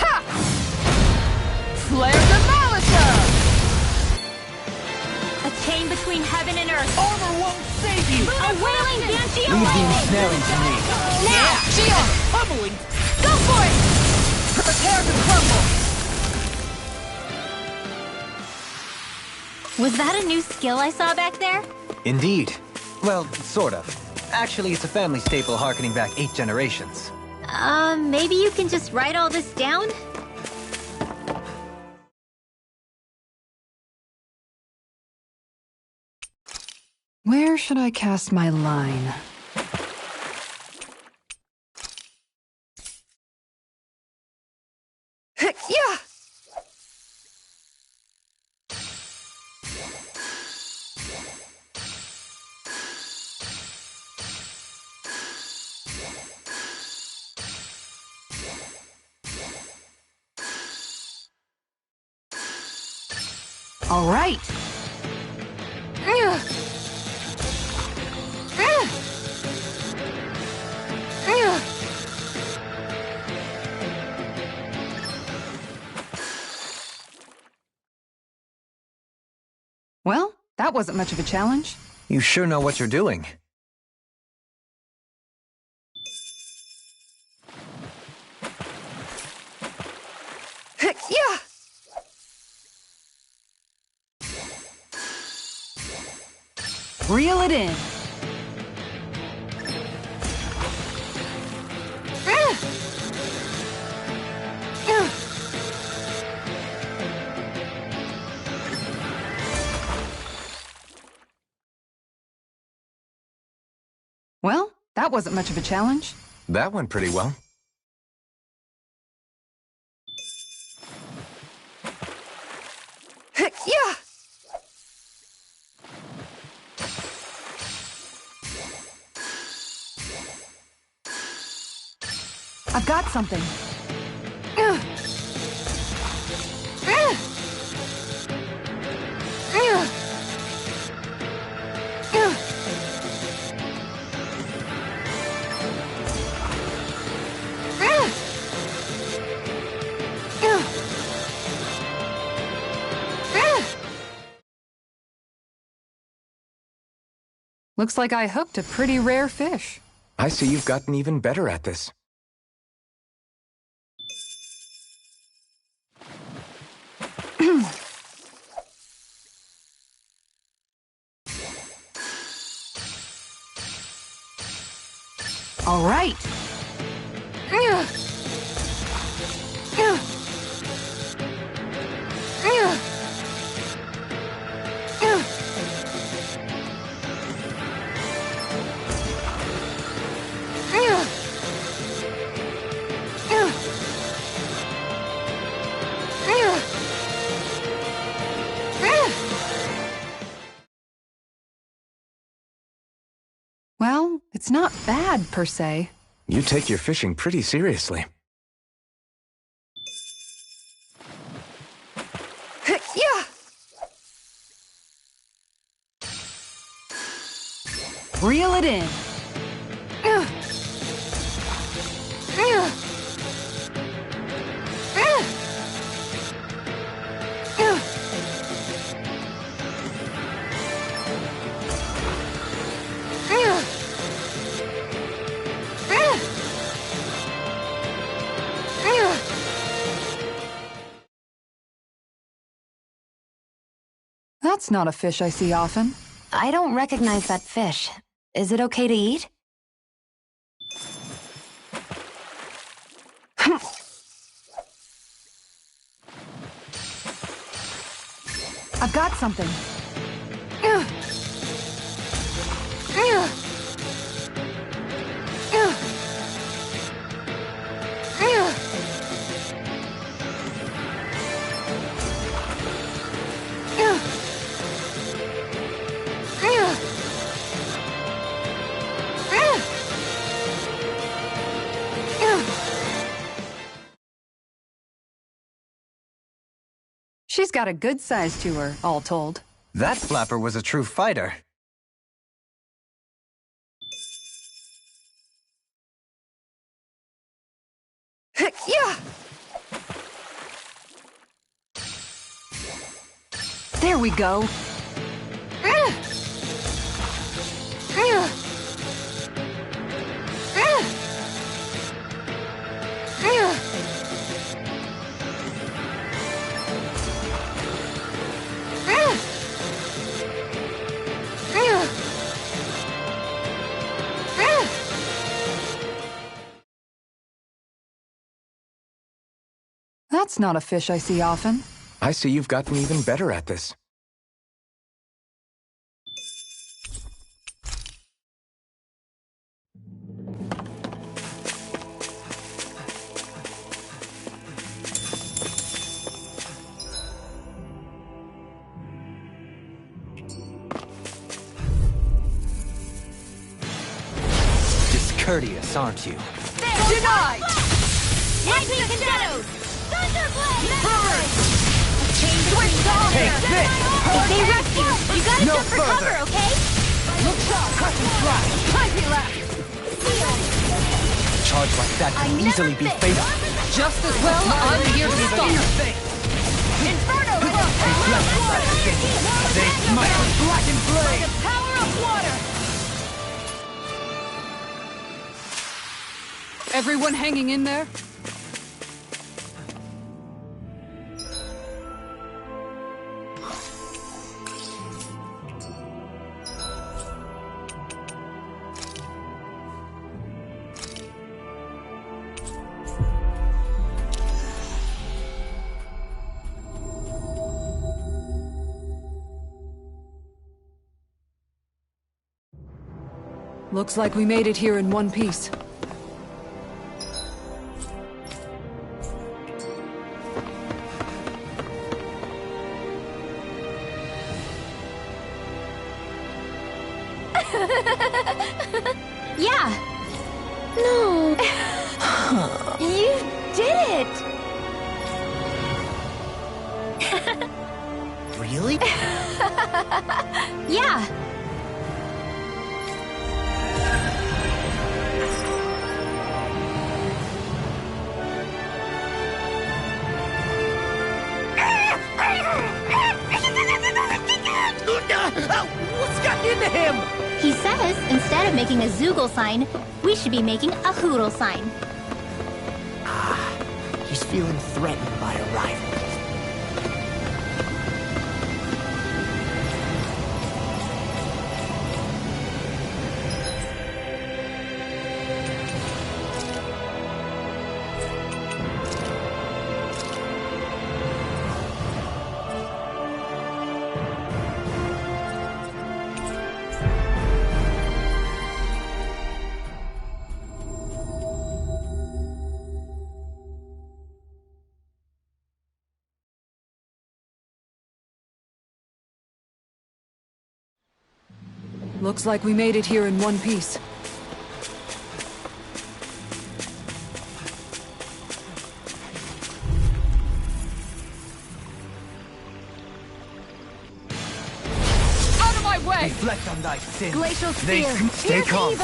Ha! Flare Demolisher! A chain between heaven and earth. Armor won't save you. A wailing banshee Leave the away! ensnaring to me. Now! Shield! Pummeling! Go for it! Prepare to crumble! Was that a new skill I saw back there? Indeed. Well, sort of. Actually, it's a family staple harkening back 8 generations. Maybe you can just write all this down? Where should I cast my line? Yeah! All right. Well, that wasn't much of a challenge. You sure know what you're doing. Yeah. Reel it in. Well, that wasn't much of a challenge. That went pretty well. Yeah. I've got something. Looks like I hooked a pretty rare fish. I see you've gotten even better at this. All right. Well, it's not bad, per se. You take your fishing pretty seriously. Yeah. Reel it in. That's not a fish I see often. I don't recognize that fish. Is it okay to eat? I've got something. She's got a good size to her, all told. That flapper was a true fighter. Yeah! There we go. That's not a fish I see often. I see you've gotten even better at this. Discourteous, aren't you? Denied! Lightning Shadows! Thunderblade! Switch off! Take this! If they rush you, you gotta No jump for further. cover, okay? Look sharp! Cut and flash! Time left! A charge like that could easily be fatal. Just as well, I'm here to stop. Inferno! They smite with black and blade! The power of water! Everyone hanging in there? Looks like we made it here in one piece. Yeah. No. You did it! Really? Yeah. What's gotten into him? He says, instead of making a Zoogle sign, we should be making a Hoodle sign. He's feeling threatened by a rival. Looks like we made it here in one piece. Out of my way! Reflect on thy sin. Glacial They spear! stay calm.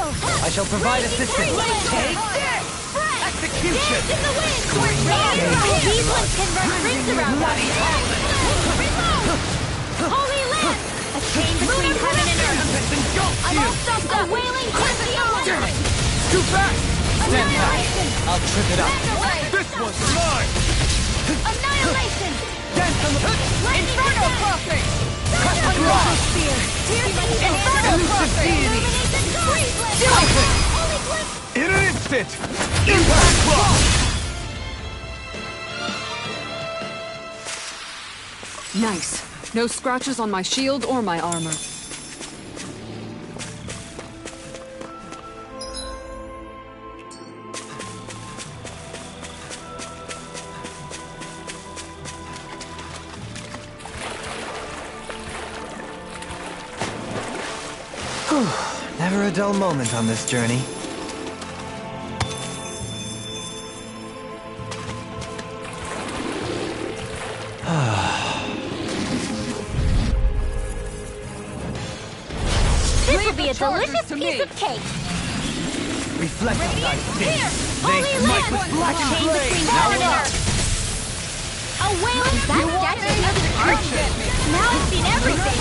I shall provide assistance. Take this! Execution! In the wind! These ones can run rings around us! Holy Lance! A chain between heaven and earth! I'm all stuffed up! A wailing tempest! Too fast! Stand back. I'll trip it up. This one's mine! Annihilation! Dance on the... Inferno crossing! Cut and flash! spear! Inferno crossing! Do it! Holy glimpse! In an instant! Impact block! Nice. No scratches on my shield or my armor. Never a dull moment on this journey. This will be a delicious to piece me. of cake! Reflect on thy sin. Holy smite Lance! with black and Chain blade. between Now heaven and enough. earth! A wailing statue of an archer! Now I've seen everything!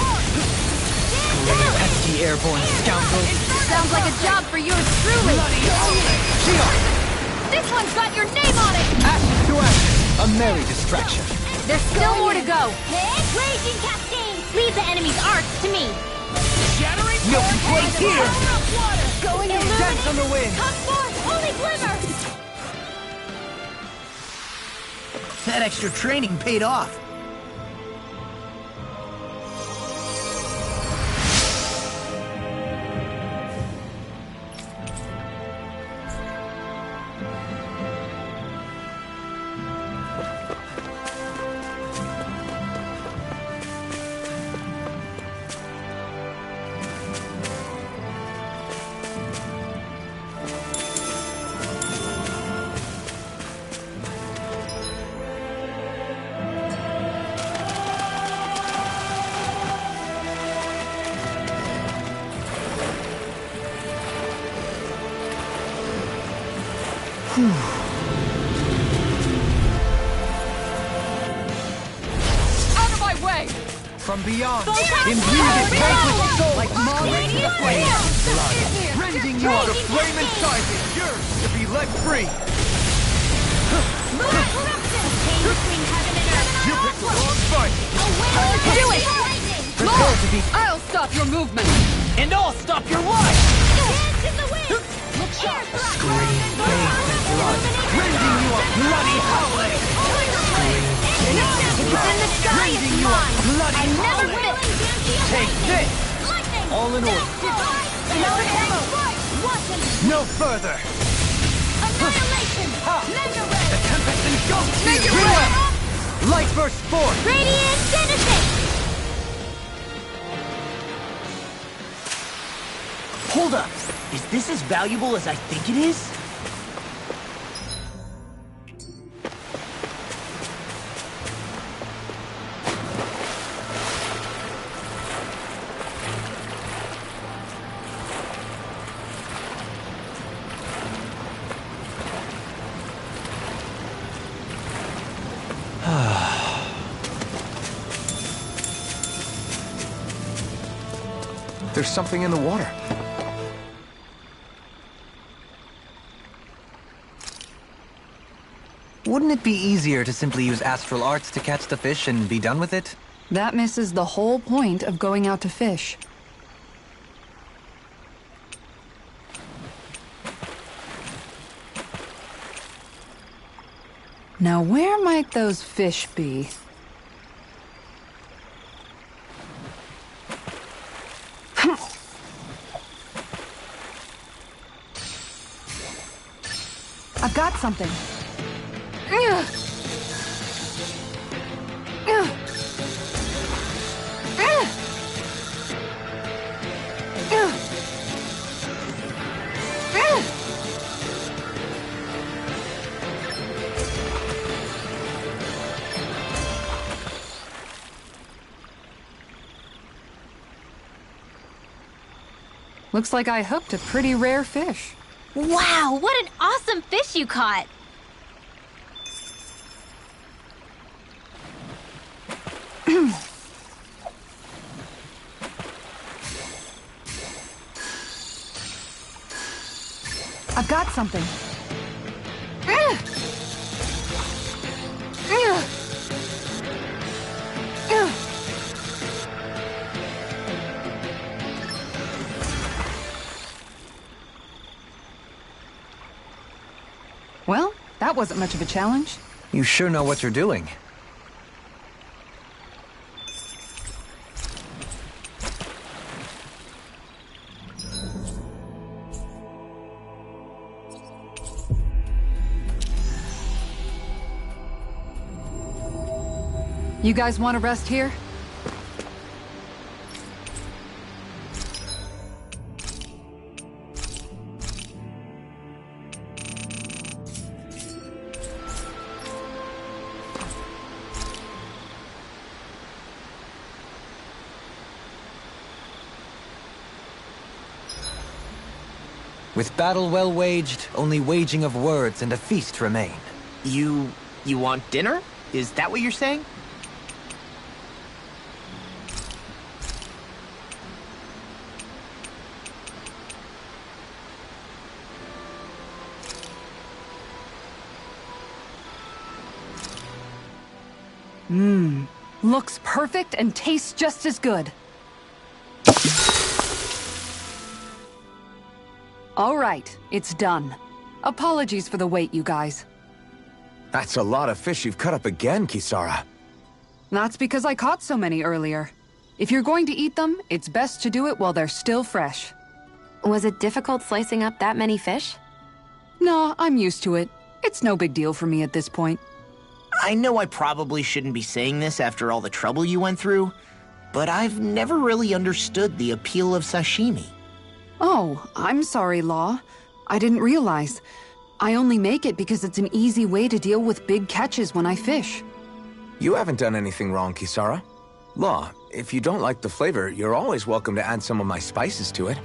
Pesky airborne scoundrels. Sounds like a job for yours truly! Shield! This one's got your name on it! Ashes to ashes. A merry distraction. There's still more to go! Raging Cascade! Leave the enemy's arcs to me! Shattering No place here. Going in! Dance on the wind. Come forth, holy glimmer! That extra training paid off. Out of my way! From beyond, Focus! imbued with vanquished soul, Like moths to the flame, rending you the flame inside is yours to be let free. You picked the wrong fight. Do it! Prepare to be, I'll stop your movement! and I'll stop your life. Scream faith and blood, rending you a bloody howling. Rending you a bloody howling. Take this. All in order. No further. The tempest engulfs you. Make it rain! Light burst forth. Radiant Genesis! Hold up. Is this as valuable as I think it is? There's something in the water. Wouldn't it be easier to simply use astral arts to catch the fish and be done with it? That misses the whole point of going out to fish. Now where might those fish be? I've got something. Looks like I hooked a pretty rare fish. Wow, what an awesome fish you caught! I've got something. Well, that wasn't much of a challenge. You sure know what you're doing. You guys want to rest here? With battle well waged, only waging of words and a feast remain. You want dinner? Is that what you're saying? Looks perfect and tastes just as good. All right, it's done. Apologies for the wait, you guys. That's a lot of fish you've cut up again, Kisara. That's because I caught so many earlier. If you're going to eat them, it's best to do it while they're still fresh. Was it difficult slicing up that many fish? Nah, I'm used to it. It's no big deal for me at this point. I know I probably shouldn't be saying this after all the trouble you went through, but I've never really understood the appeal of sashimi. Oh, I'm sorry, Law. I didn't realize. I only make it because it's an easy way to deal with big catches when I fish. You haven't done anything wrong, Kisara. Law, if you don't like the flavor, you're always welcome to add some of my spices to it.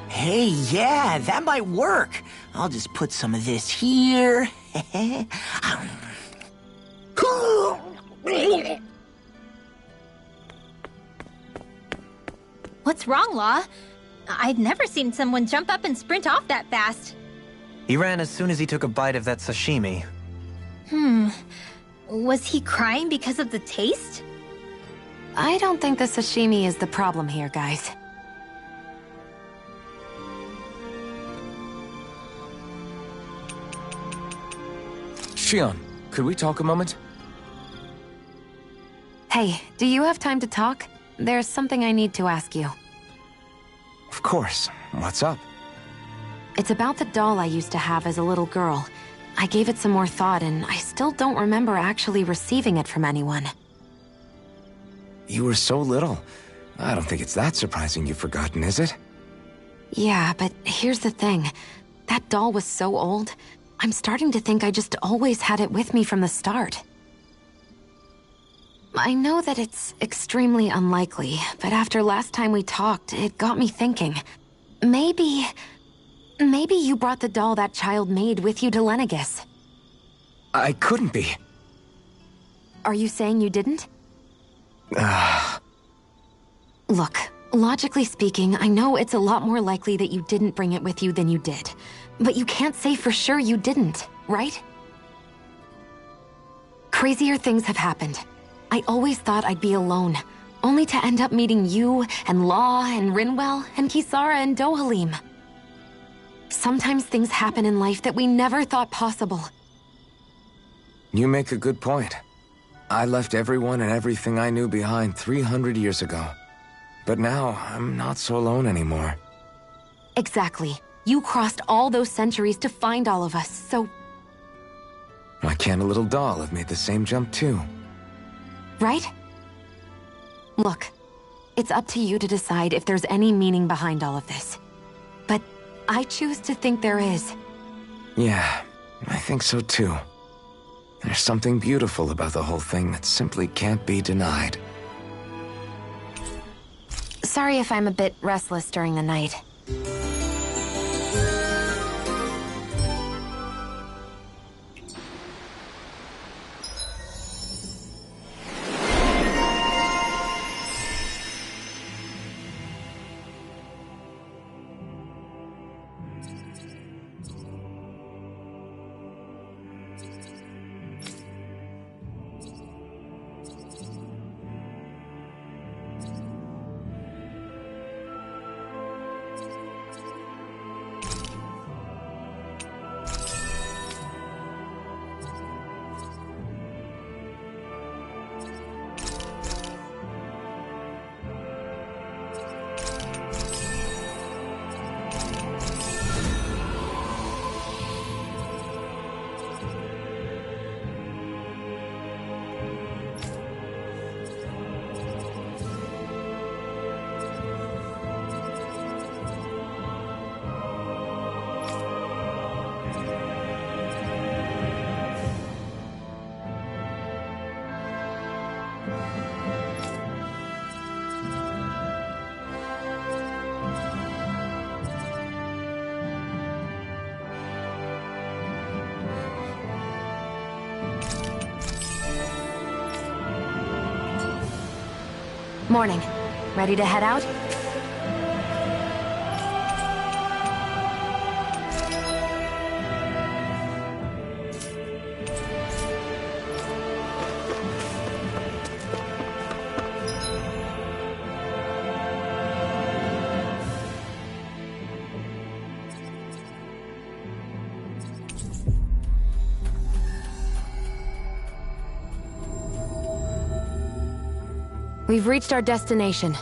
Hey, yeah, that might work. I'll just put some of this here. What's wrong, Law? I'd never seen someone jump up and sprint off that fast. He ran as soon as he took a bite of that sashimi. Was he crying because of the taste? I don't think the sashimi is the problem here, guys. Shion, could we talk a moment? Hey, do you have time to talk? There's something I need to ask you. Of course. What's up? It's about the doll I used to have as a little girl. I gave it some more thought, and I still don't remember actually receiving it from anyone. You were so little. I don't think it's that surprising you've forgotten, is it? Yeah, but here's the thing. That doll was so old, I'm starting to think I just always had it with me from the start. I know that it's extremely unlikely, but after last time we talked, it got me thinking. Maybe you brought the doll that child made with you to Lenegis. I couldn't be. Are you saying you didn't? Look, logically speaking, I know it's a lot more likely that you didn't bring it with you than you did. But you can't say for sure you didn't, right? Crazier things have happened. I always thought I'd be alone, only to end up meeting you, and Law, and Rinwell, and Kisara, and Dohalim. Sometimes things happen in life that we never thought possible. You make a good point. I left everyone and everything I knew behind 300 years ago. But now, I'm not so alone anymore. Exactly. You crossed all those centuries to find all of us, so... Why can't a little doll have made the same jump too? Right? Look, it's up to you to decide if there's any meaning behind all of this. But I choose to think there is. Yeah, I think so too. There's something beautiful about the whole thing that simply can't be denied. Sorry if I'm a bit restless during the night. Morning. Ready to head out? We've reached our destination.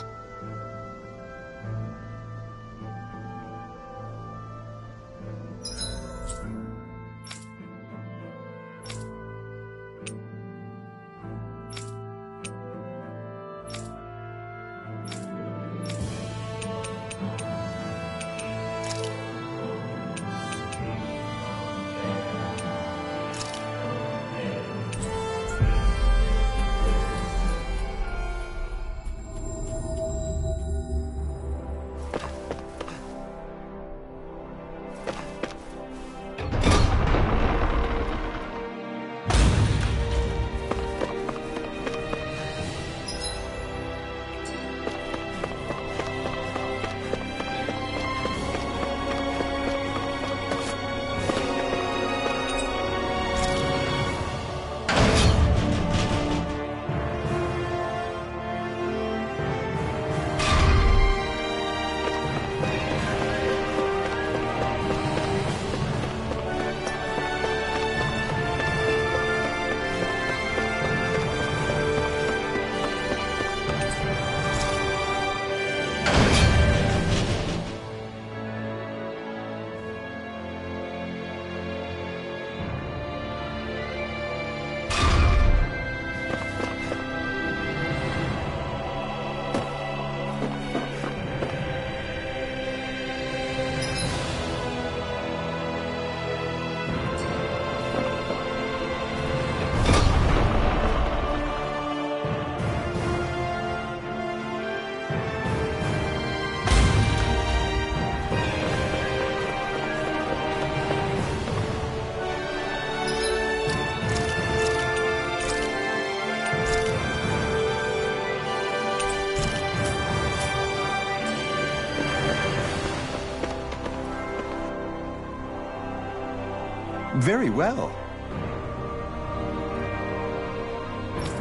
Very well.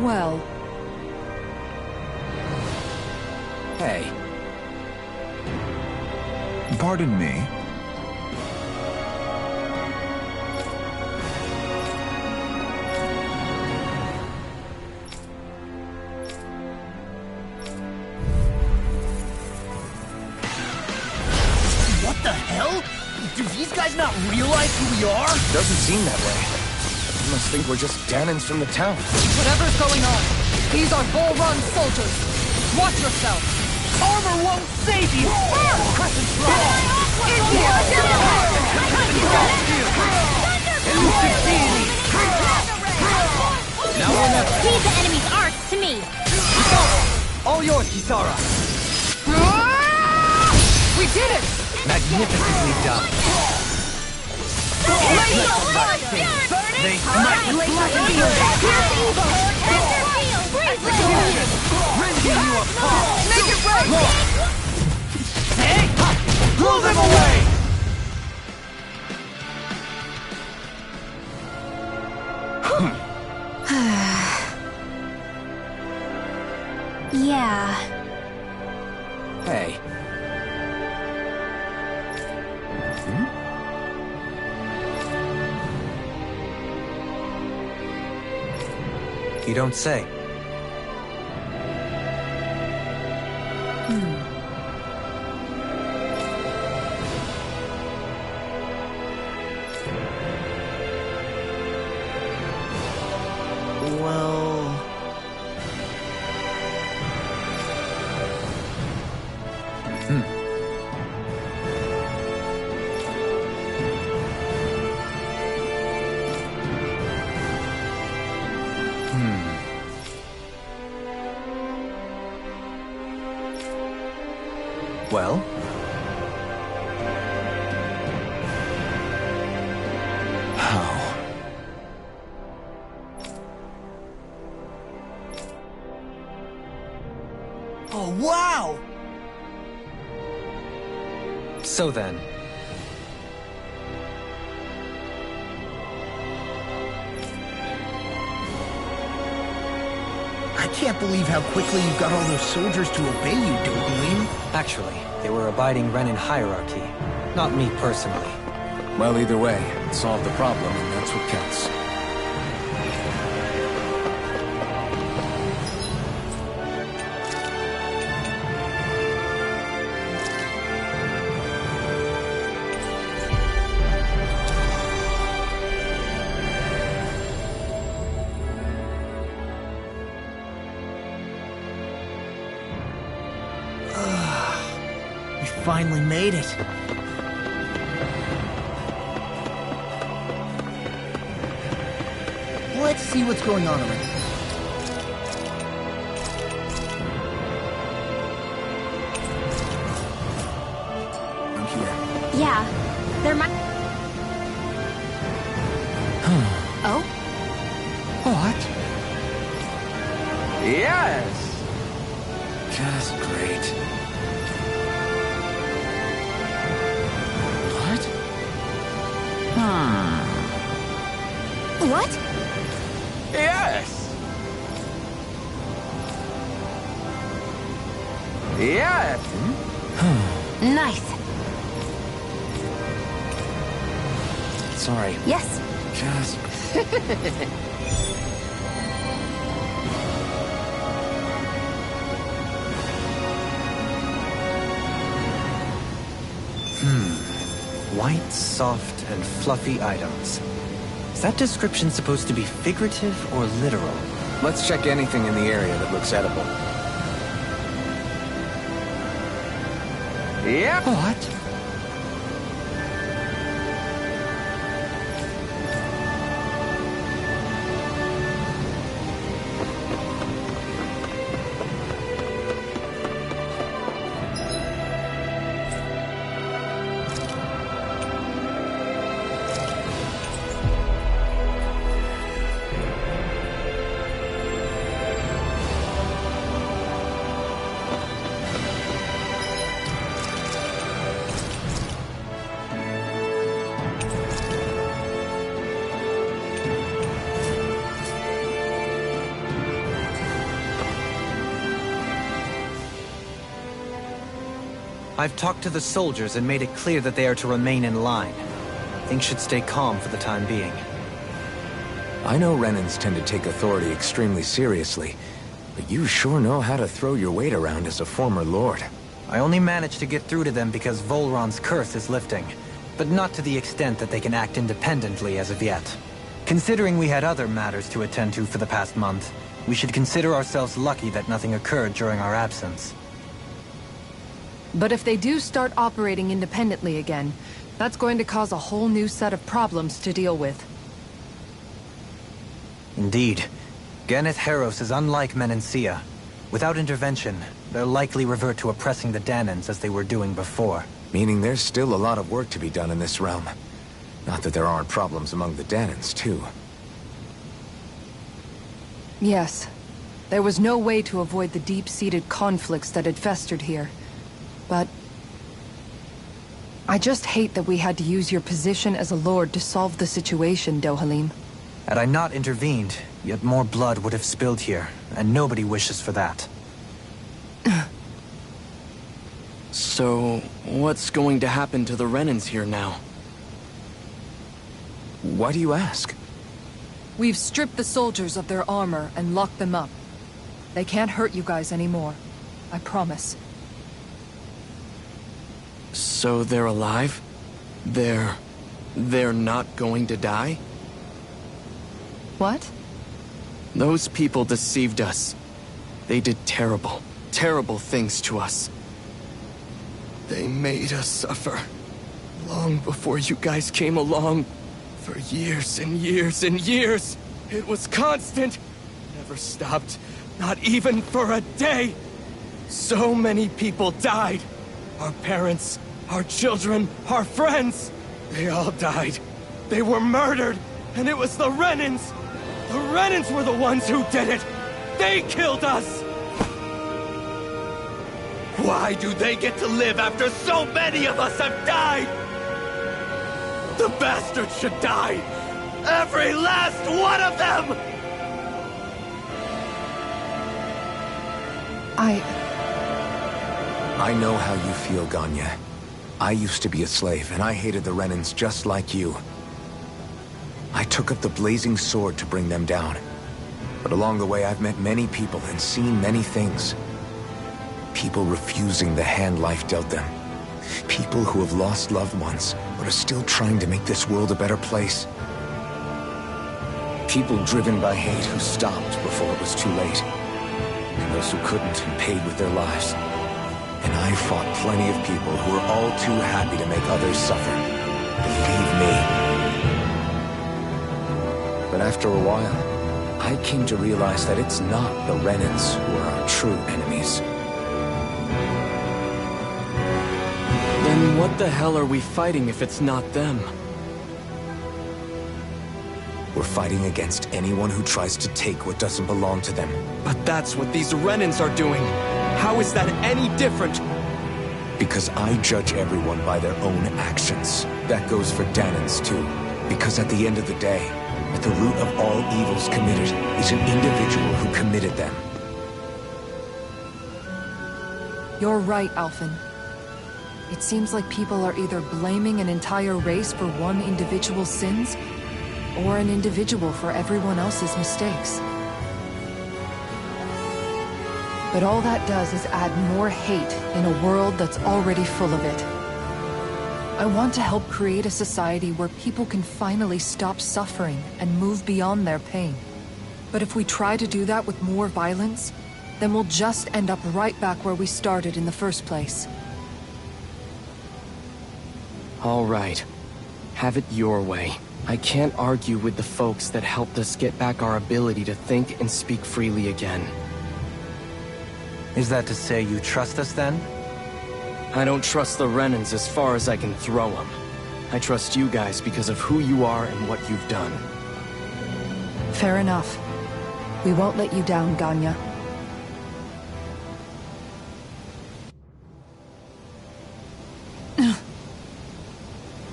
Well, Hey, Pardon me. What the hell? Do these guys not realize who we are? doesn't seem that way. You must think we're just Danons from the town. whatever's going on, these are Bull Run soldiers. Watch yourself. Armor won't save you! Crescent Now we're not Leave the enemy's arcs to me. all yours, Kisara. We did it! Magnificently done. They might rending you apart. Make it right! Hey! Blow them away! Yeah. Hey. You don't say. Well... Well? How? Oh, wow! So then, I can't believe how quickly you got all those soldiers to obey you, Dogalim. actually, they were abiding Renin hierarchy, not me personally. Well, either way, it solved the problem, and that's what counts. We finally made it. Let's see what's going on around. I'm here. Yeah. There might... Oh? What? Yes! Just great. What? What? Yes! Yes! Nice. Sorry. Yes. Just... White, soft, and fluffy items. Is that description supposed to be figurative or literal? Let's check anything in the area that looks edible. Yep. What? I've talked to the soldiers and made it clear that they are to remain in line. Things should stay calm for the time being. I know Renans tend to take authority extremely seriously, but you sure know how to throw your weight around as a former lord. I only managed to get through to them because Volron's curse is lifting, but not to the extent that they can act independently as of yet. Considering we had other matters to attend to for the past month, we should consider ourselves lucky that nothing occurred during our absence. But if they do start operating independently again, that's going to cause a whole new set of problems to deal with. Indeed. Geneth Heros is unlike Menancia. Without intervention, they'll likely revert to oppressing the Danans as they were doing before. Meaning there's still a lot of work to be done in this realm. Not that there aren't problems among the Danans, too. Yes. There was no way to avoid the deep-seated conflicts that had festered here. But I just hate that we had to use your position as a lord to solve the situation, Dohalim. Had I not intervened, yet more blood would have spilled here, and nobody wishes for that. So, what's going to happen to the Renans here now? Why do you ask? We've stripped the soldiers of their armor and locked them up. They can't hurt you guys anymore. I promise. So they're alive? They're not going to die? What? Those people deceived us. They did terrible, terrible things to us. They made us suffer. Long before you guys came along. For years and years and years. It was constant. Never stopped. Not even for a day. So many people died. Our parents, our children, our friends. They all died. They were murdered. And it was the Renans. The Renans were the ones who did it. They killed us. Why do they get to live after so many of us have died? The bastards should die! Every last one of them! I know how you feel, Ganya. I used to be a slave, and I hated the Renans just like you. I took up the blazing sword to bring them down. But along the way, I've met many people and seen many things. People refusing the hand life dealt them. People who have lost loved ones, but are still trying to make this world a better place. People driven by hate who stopped before it was too late. And those who couldn't and paid with their lives. And I fought plenty of people who were all too happy to make others suffer. Believe me. But after a while, I came to realize that it's not the Renans who are our true enemies. Then what the hell are we fighting if it's not them? We're fighting against anyone who tries to take what doesn't belong to them. But that's what these Renans are doing. How is that any different? Because I judge everyone by their own actions. That goes for Danans too. Because at the end of the day, at the root of all evils committed is an individual who committed them. You're right, Alphen. It seems like people are either blaming an entire race for one individual's sins, or an individual for everyone else's mistakes. But all that does is add more hate in a world that's already full of it. I want to help create a society where people can finally stop suffering and move beyond their pain. But if we try to do that with more violence, then we'll just end up right back where we started in the first place. All right. Have it your way. I can't argue with the folks that helped us get back our ability to think and speak freely again. Is that to say you trust us then? I don't trust the Renans as far as I can throw them. I trust you guys because of who you are and what you've done. Fair enough. We won't let you down, Ganya.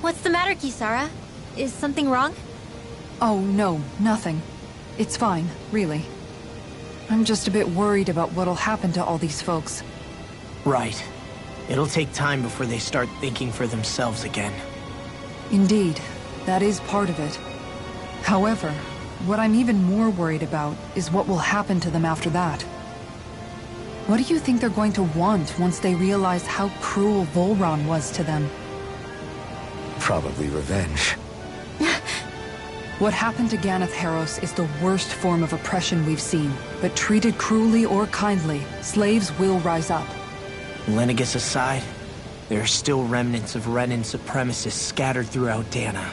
What's the matter, Kisara? Is something wrong? Oh, no, nothing. It's fine, really. I'm just a bit worried about what'll happen to all these folks. Right. It'll take time before they start thinking for themselves again. Indeed, that is part of it. However, what I'm even more worried about is what will happen to them after that. What do you think they're going to want once they realize how cruel Volron was to them? Probably revenge. What happened to Ganeth Haros is the worst form of oppression we've seen, but treated cruelly or kindly, slaves will rise up. Lenegis aside, there are still remnants of Renan supremacists scattered throughout Dana.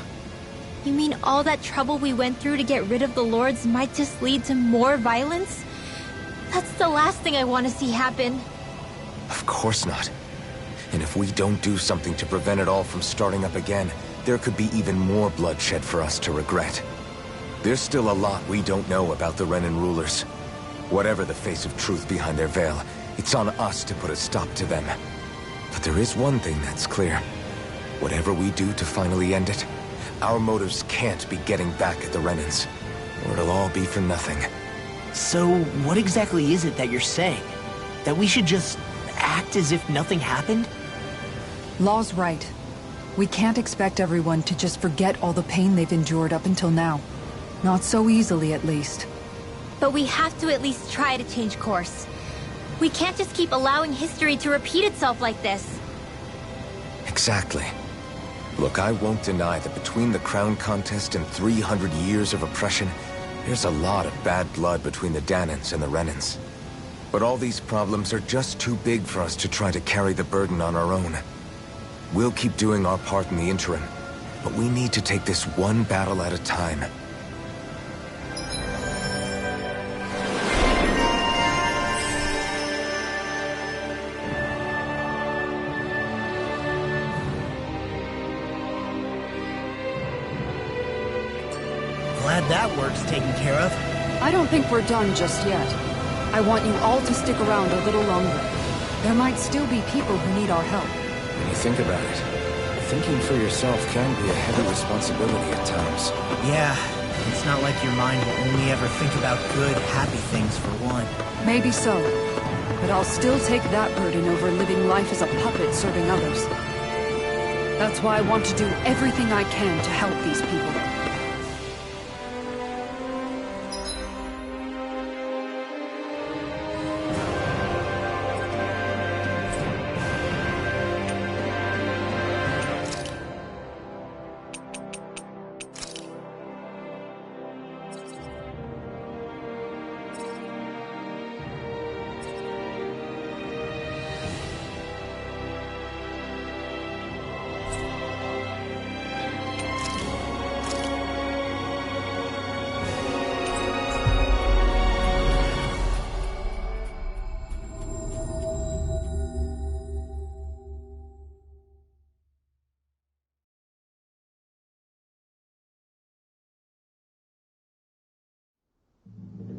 You mean all that trouble we went through to get rid of the Lords might just lead to more violence? That's the last thing I want to see happen. Of course not. And if we don't do something to prevent it all from starting up again, there could be even more bloodshed for us to regret. There's still a lot we don't know about the Renan rulers. Whatever the face of truth behind their veil, it's on us to put a stop to them. But there is one thing that's clear. Whatever we do to finally end it, our motives can't be getting back at the Renans, or it'll all be for nothing. So, what exactly is it that you're saying? That we should just act as if nothing happened? Law's right. We can't expect everyone to just forget all the pain they've endured up until now. Not so easily, at least. But we have to at least try to change course. We can't just keep allowing history to repeat itself like this. Exactly. Look, I won't deny that between the crown contest and 300 years of oppression, there's a lot of bad blood between the Danans and the Renans. But all these problems are just too big for us to try to carry the burden on our own. We'll keep doing our part in the interim, but we need to take this one battle at a time. Glad that work's taken care of. I don't think we're done just yet. I want you all to stick around a little longer. There might still be people who need our help. When you think about it, thinking for yourself can be a heavy responsibility at times. Yeah, it's not like your mind will only ever think about good, happy things for one. Maybe so. But I'll still take that burden over living life as a puppet serving others. That's why I want to do everything I can to help these people.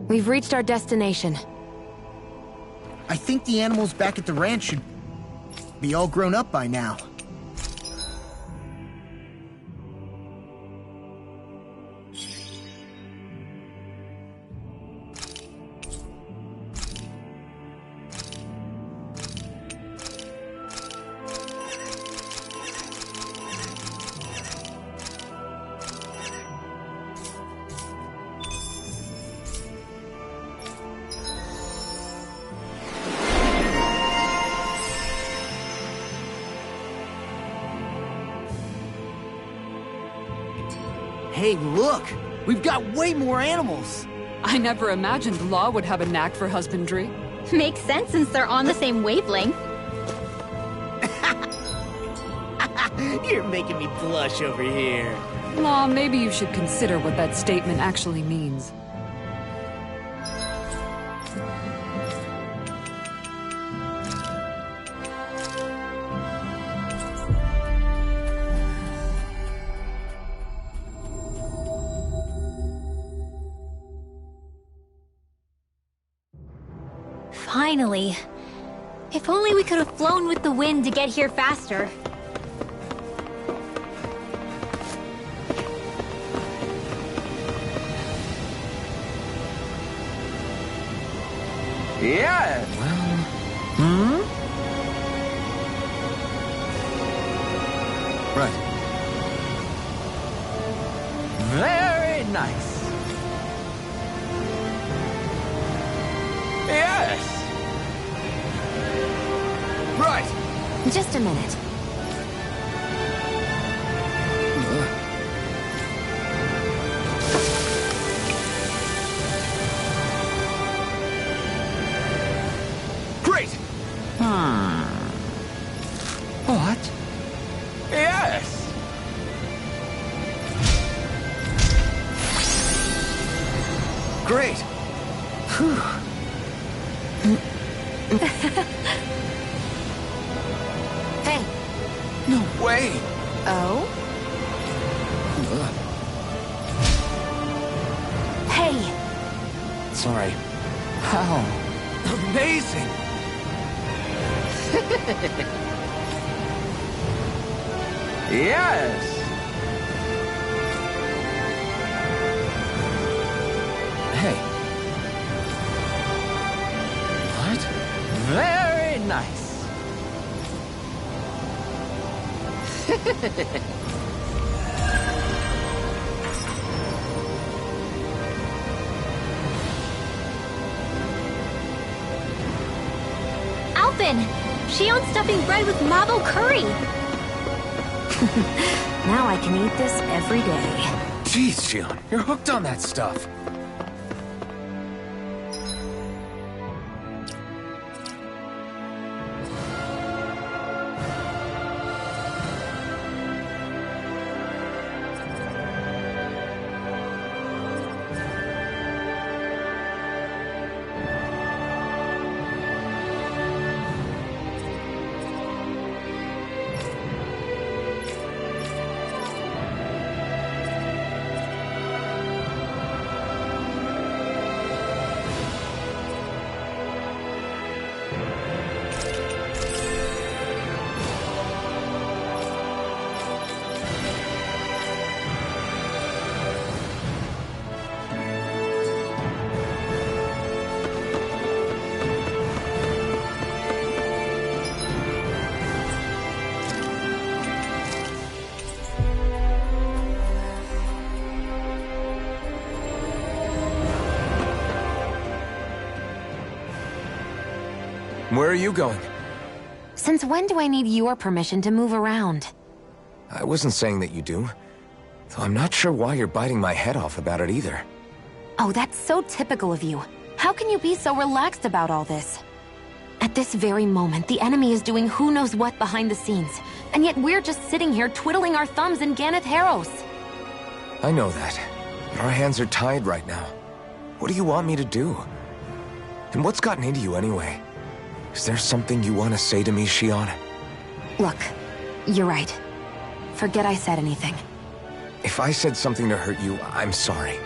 We've reached our destination. I think the animals back at the ranch should be all grown up by now. Hey, look! We've got way more animals! I never imagined Law would have a knack for husbandry. Makes sense since they're on the same wavelength. You're making me blush over here. Law, maybe you should consider what that statement actually means. Finally. If only we could have flown with the wind to get here faster. Yeah. Right. Very nice. Yes! Right! Just a minute. Great! What? Yes! Great! Hey. No way! Oh? Hey. Sorry. How? Amazing! Yes! Hey, What? Very nice. Alvin! She owns stuffing bread with marble curry! Now I can eat this every day. jeez, Shion, you're hooked on that stuff. Where are you going? Since when do I need your permission to move around? I wasn't saying that you do. Though I'm not sure why you're biting my head off about it either. Oh, that's so typical of you. How can you be so relaxed about all this? At this very moment, the enemy is doing who knows what behind the scenes, and yet we're just sitting here twiddling our thumbs in Ganeth Haros. I know that, but our hands are tied right now. What do you want me to do? And what's gotten into you anyway? Is there something you want to say to me, Shion? Look, you're right. Forget I said anything. If I said something to hurt you, I'm sorry.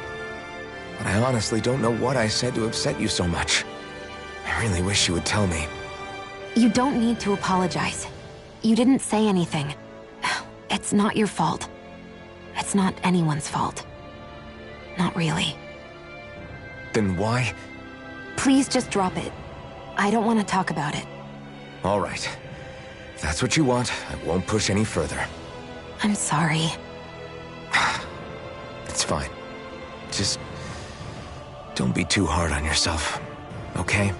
But I honestly don't know what I said to upset you so much. I really wish you would tell me. You don't need to apologize. You didn't say anything. It's not your fault. It's not anyone's fault. Not really. Then why? Please just drop it. I don't want to talk about it. All right. If that's what you want, I won't push any further. I'm sorry. It's fine. Just don't be too hard on yourself, okay?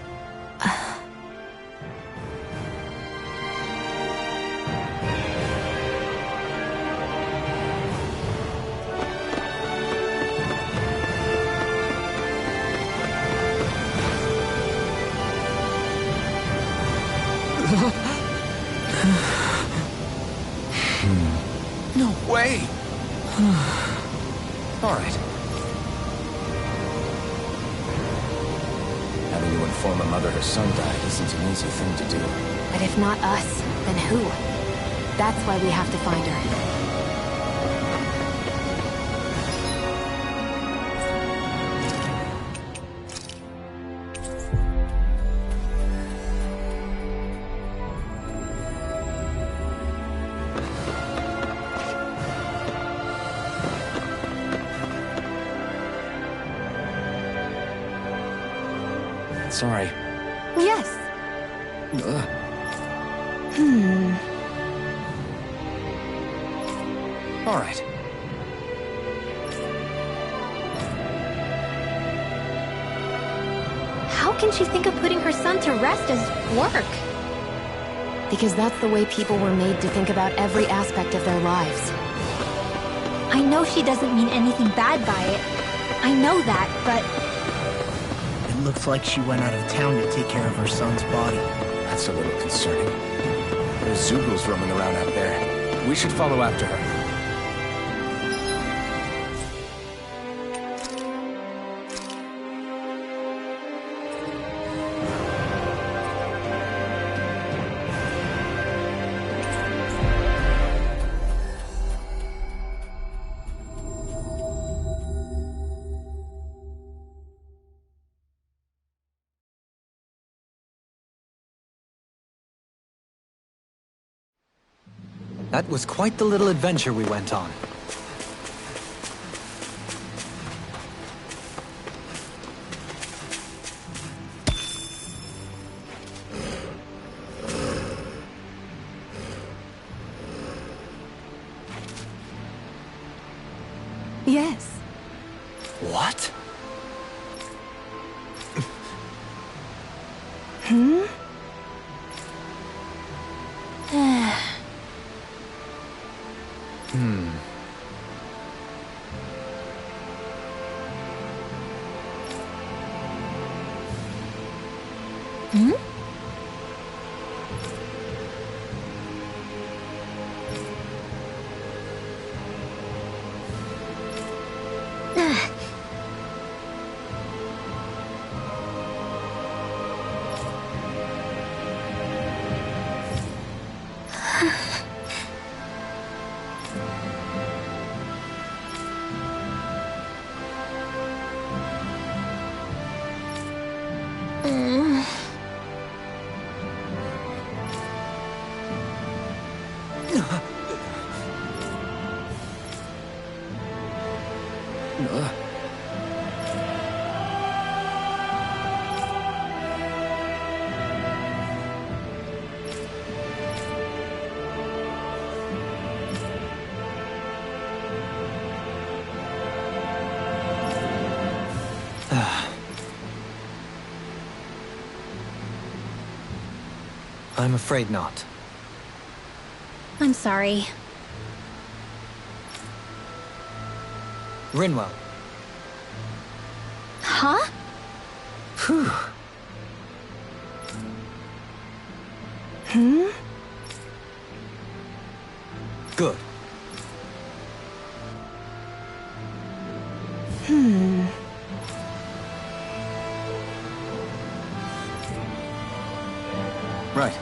No way! All right. Having to inform a mother her son died isn't an easy thing to do. But if not us, then who? That's why we have to find her. Sorry. Yes. All right. How can she think of putting her son to rest as work? Because that's the way people were made to think about every aspect of their lives. I know she doesn't mean anything bad by it. I know that, but... It looks like she went out of town to take care of her son's body. That's a little concerning. There's Zoogles roaming around out there. We should follow after her. That was quite the little adventure we went on. Yes. What? I'm afraid not. I'm sorry. Rinwell. Huh? Phew. Good. Right.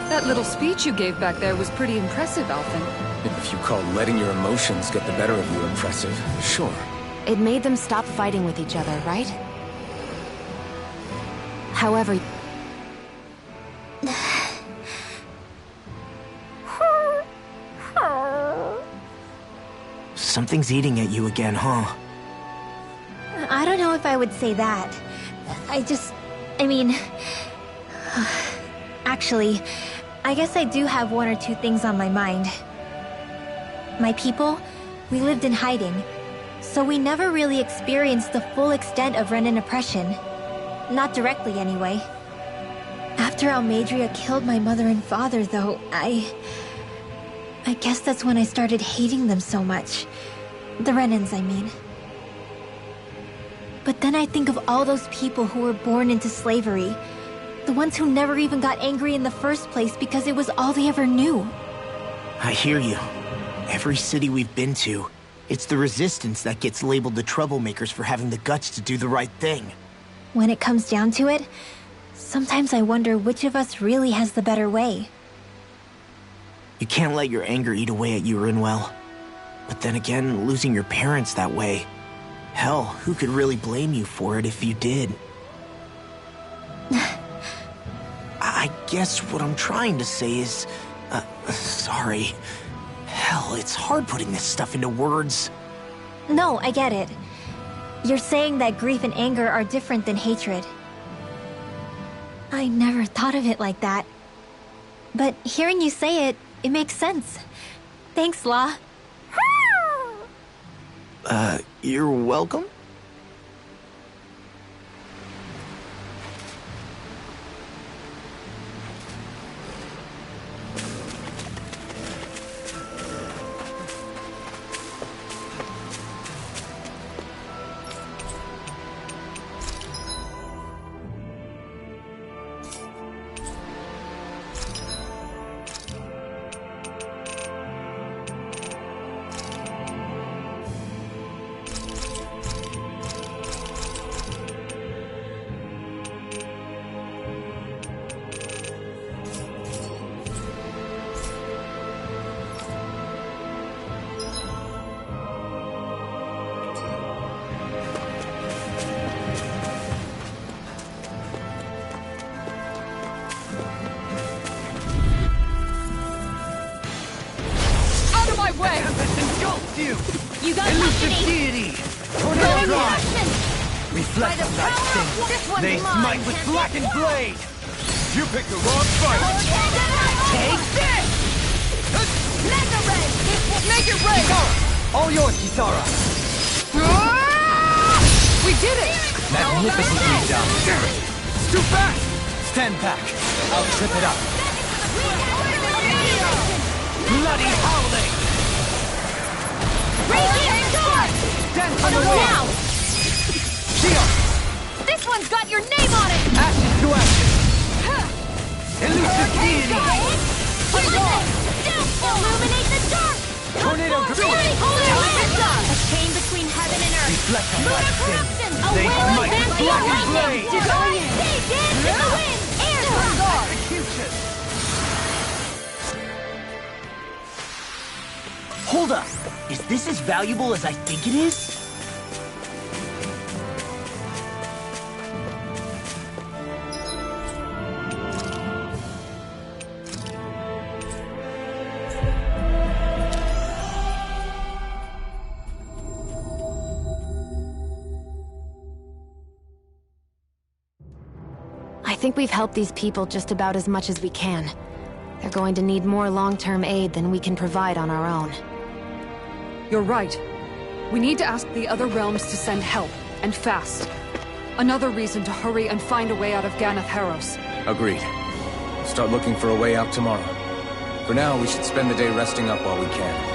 That little speech you gave back there was pretty impressive, Alphen. If you call letting your emotions get the better of you impressive, sure. It made them stop fighting with each other, right? However... Something's eating at you again, huh? I don't know if I would say that. I mean... Actually, I guess I do have one or two things on my mind. My people, we lived in hiding, so we never really experienced the full extent of Renan oppression. Not directly, anyway. After Almadria killed my mother and father, though, I guess that's when I started hating them so much. The Renans, I mean. But then I think of all those people who were born into slavery. The ones who never even got angry in the first place because it was all they ever knew. I hear you. Every city we've been to, it's the resistance that gets labeled the troublemakers for having the guts to do the right thing. When it comes down to it, sometimes I wonder which of us really has the better way. You can't let your anger eat away at you, Rinwell. But then again, losing your parents that way... Hell, who could really blame you for it if you did? I guess what I'm trying to say is... sorry. Hell, it's hard putting this stuff into words. No, I get it. You're saying that grief and anger are different than hatred. I never thought of it like that. But hearing you say it, it makes sense. Thanks, Law. You're welcome? You got Elusive company! deity! Tornado Tornado drive! drive! Reflect on that This sting! one's They mine, smite with Tempest. blackened blade! You picked the wrong fight! Take this! Mega Ray! Make it rain! All yours, Kisara! We did it! Magnificently done! Too fast! Stand back! I'll trip it up! Bloody howling! Radiant Storm! Dance on the wind! Now! Shield! This one's got your name on it! Ashes to ashes! Elusive deity! Illuminate the dark! Tornado drive! A chain between heaven and earth! Reflect on Moon that of sting! corruption! A They will smite advance with the blackened lightning! blade! Divine! They dance in the wind! Air drop! Execution! Hold up! Is this as valuable as I think it is? I think we've helped these people just about as much as we can. They're going to need more long-term aid than we can provide on our own. You're right. We need to ask the other realms to send help, and fast. Another reason to hurry and find a way out of Ganath Haros. Agreed. We'll start looking for a way out tomorrow. For now, we should spend the day resting up while we can.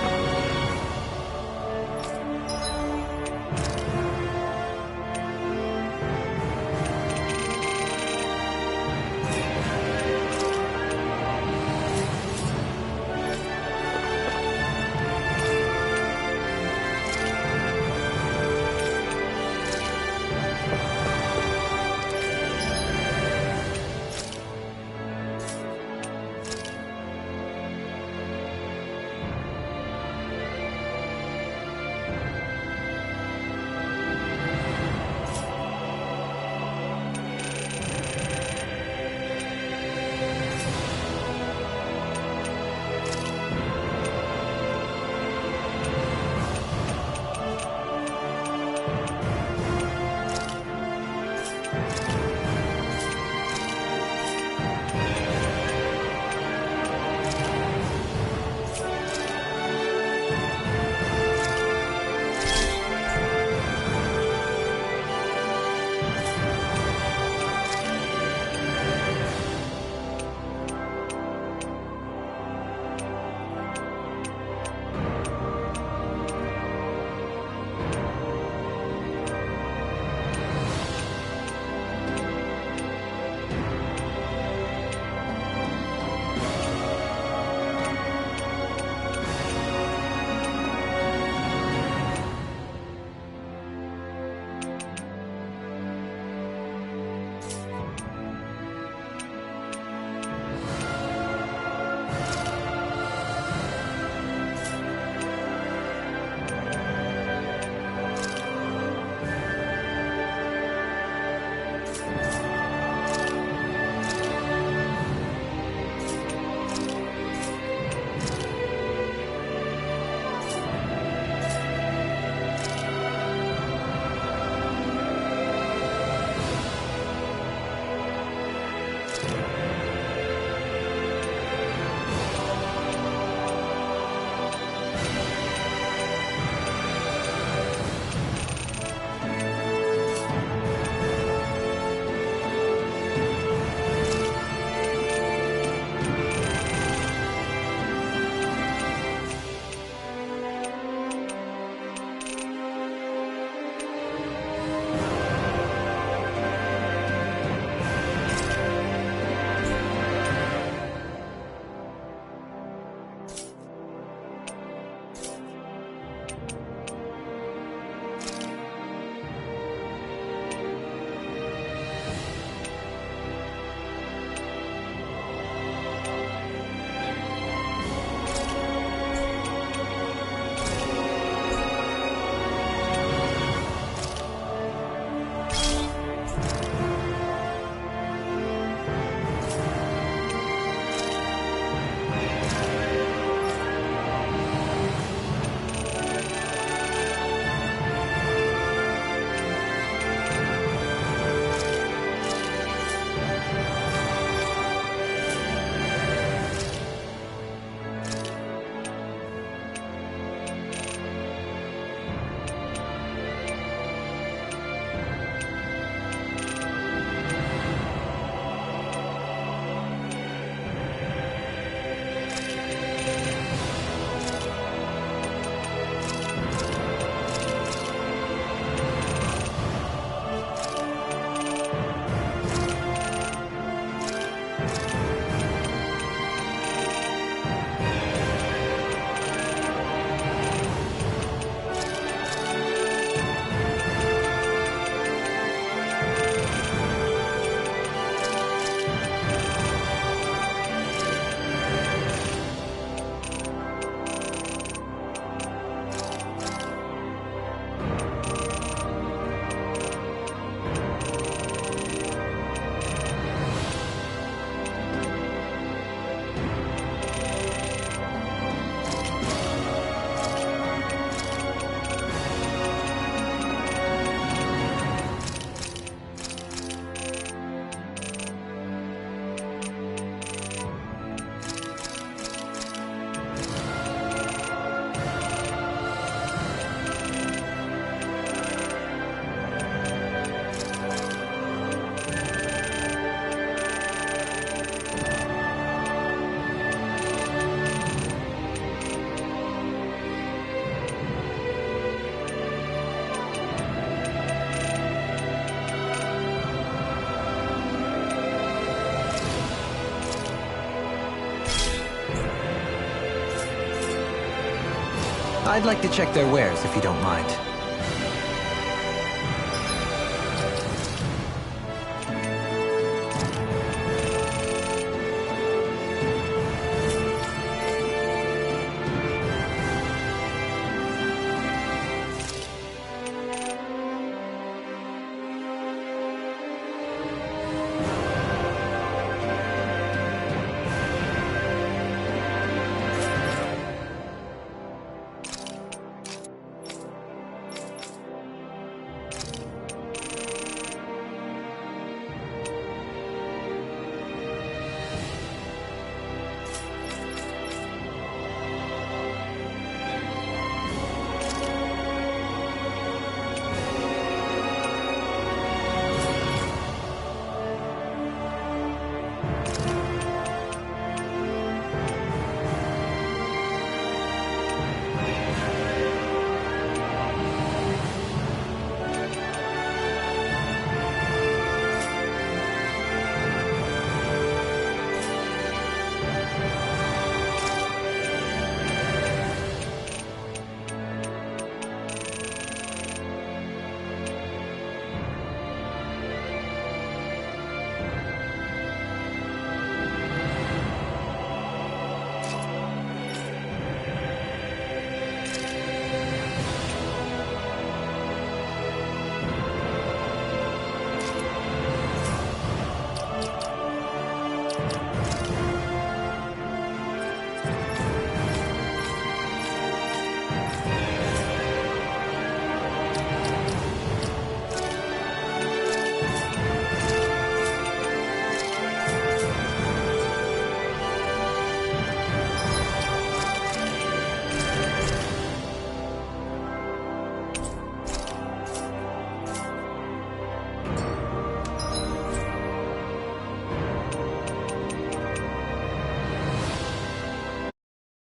I'd like to check their wares, if you don't mind.